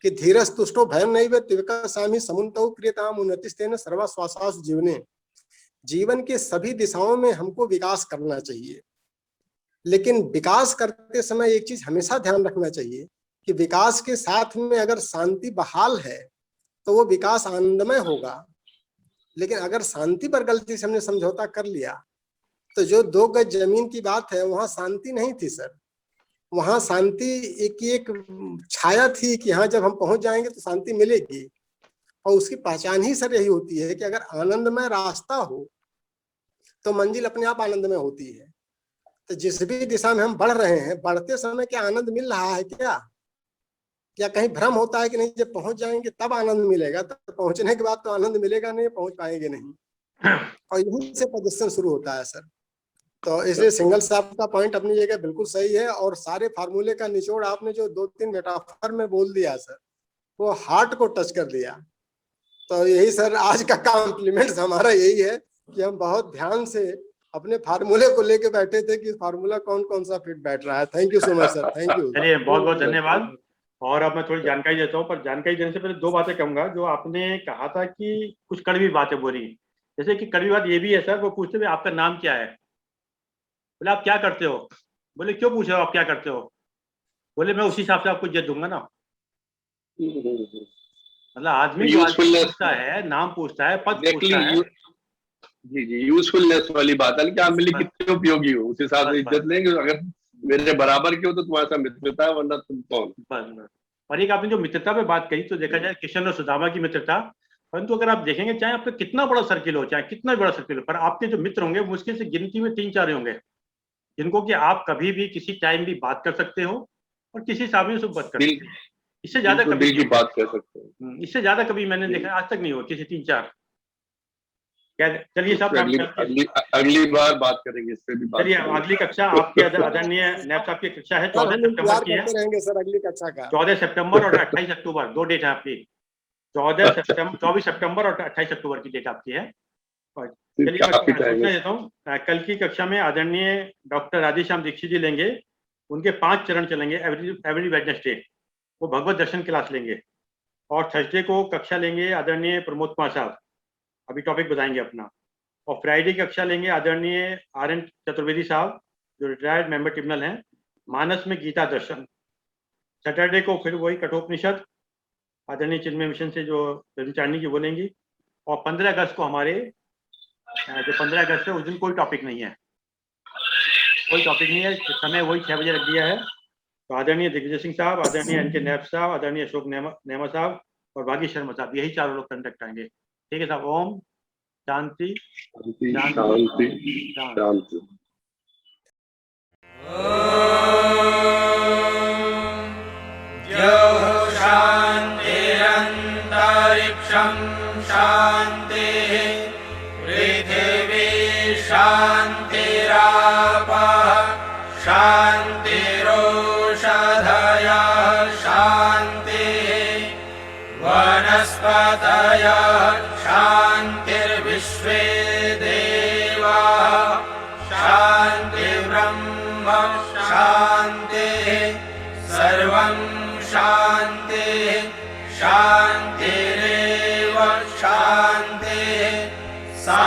कि धीरज तुष्टो भयम नैव त्विकासामि समुन्तो क्रियताम उन्नतिस्तेन सर्वा श्वासासु जीवने। जीवन के सभी दिशाओं में हमको विकास करना चाहिए, लेकिन विकास करते समय एक चीज हमेशा ध्यान रखना चाहिए कि विकास के साथ में अगर शांति बहाल है तो वो विकास आनंदमय होगा। लेकिन अगर शांति पर गलती से हमने समझौता कर लिया तो जो 2 गज जमीन की बात है वहां शांति नहीं थी सर। वहां शांति की एक छाया थी कि हाँ जब हम पहुंच जाएंगे तो शांति मिलेगी। और उसकी पहचान ही सर यही होती है कि अगर आनंदमय रास्ता हो तो मंजिल अपने आप आनंदमय होती है। तो जिस भी दिशा में हम बढ़ रहे हैं, बढ़ते समय क्या आनंद मिल रहा है क्या, या कहीं भ्रम होता है कि नहीं जब पहुंच जाएंगे तब आनंद मिलेगा, तो पहुंचने के बाद तो आनंद मिलेगा नहीं, पहुंच पाएंगे नहीं। और यहीं से प्रदर्शन शुरू होता है सर। तो इसलिए सिंगल साहब का पॉइंट अपनी जगह बिल्कुल सही है। और सारे फार्मूले का निचोड़ आपने जो 2-3 मेटाफर में बोल दिया सर, वो हार्ट को टच कर दिया। तो यही सर आज का कॉम्प्लीमेंट हमारा यही है कि हम बहुत ध्यान से अपने फार्मूले को लेके बैठे थे कि फार्मूला कौन कौन सा फिट बैठ रहा है। Thank you so much sir, thank you. चलिए बहुत बहुत धन्यवाद। और अब मैं थोड़ी जानकारी देता हूँ, पर जानकारी देने से पहले 2 बातें कहूंगा। जो आपने कहा था कि कुछ कड़वी बातें बोली, जैसे कि कड़वी बात ये भी है सर, वो पूछते हुए आपका नाम क्या है, बोले आप क्या करते हो? बोले क्यों पूछ रहे हो आप क्या करते हो? बोले मैं उसी हिसाब से आपको इज्जत दूंगा ना। मतलब आदमी जो Usefulness- पूछता है, नाम पूछता है, पद पूछता है, जी जी, यूजफुलनेस वाली बात है कि आप मेरे लिए कितने उपयोगी हो, उस हिसाब से इज्जत लेंगे। अगर मेरे बराबर के हो तो तुम्हारे साथ मित्रता है, वरना तुम कौन। बस। और एक आपने जो मित्रता पे बात कही, तो देखा जाए कृष्ण और सुदामा की मित्रता, परंतु अगर आप देखेंगे चाहे आपका कितना बड़ा सर्किल हो, चाहे कितना बड़ा सर्किल हो, पर आपके जो मित्र होंगे मुश्किल से गिनती में 3-4 होंगे जिनको कि आप कभी भी किसी टाइम भी बात कर सकते हो और किसी सामने से बात कर सकते हो। इससे ज्यादा कभी की बात कर सकते हैं। इससे ज्यादा कभी मैंने देखा आज तक नहीं हुआ किसी 3-4। चलिए साहब, अगली बार बात करेंगे इस पे भी। चलिए अगली कक्षा आपकी आदरणीय नैब साहब की कक्षा है 14 सितंबर की है। रहेंगे सर अगली कक्षा का। 14 सितंबर और 28 अक्टूबर 2 डेट है आपकी। 24 सितंबर और 28 अक्टूबर की डेट आपकी है। चलिए मैं सूचना देता हूँ, कल की कक्षा में आदरणीय डॉक्टर राधेश्याम दीक्षित जी लेंगे। उनके 5 चरण चलेंगे एवरी वेडनेसडे, वो भगवत दर्शन क्लास लेंगे। और थर्सडे को कक्षा लेंगे आदरणीय प्रमोद कुमार साहब, अभी टॉपिक बताएंगे अपना। और फ्राइडे की कक्षा लेंगे आदरणीय RN चतुर्वेदी साहब, जो रिटायर्ड मेंबर ट्रिब्यूनल हैं, मानस में गीता दर्शन। सैटरडे को फिर वही कठोपनिषद आदरणीय चिन्मय मिशन से जो ब्रह्मचारिणी की बोलेंगी। और 15 अगस्त को हमारे जो 15 अगस्त है उस दिन कोई टॉपिक नहीं है, समय वही 6 बजे रख दिया है। तो आदरणीय दिग्विजय सिंह साहब, आदरणीय NK नैब साहब, आदरणीय अशोक नेमा साहब और भागी शर्मा साहब, यही 4 लोग कंडक्ट आएंगे। ठीक है साहब, ओम शांति शांति शांति। शान्तिरन्तरिक्षं शान्तिः पृथिवी शान्तिरापः शान्तिरोषधयः शान्तिः वनस्पतयः शान्तिर्विश्वे देवाः शान्तिर्ब्रह्म शान्तिः सर्वं शान्तिः शान्तिरेव शान्तिः सा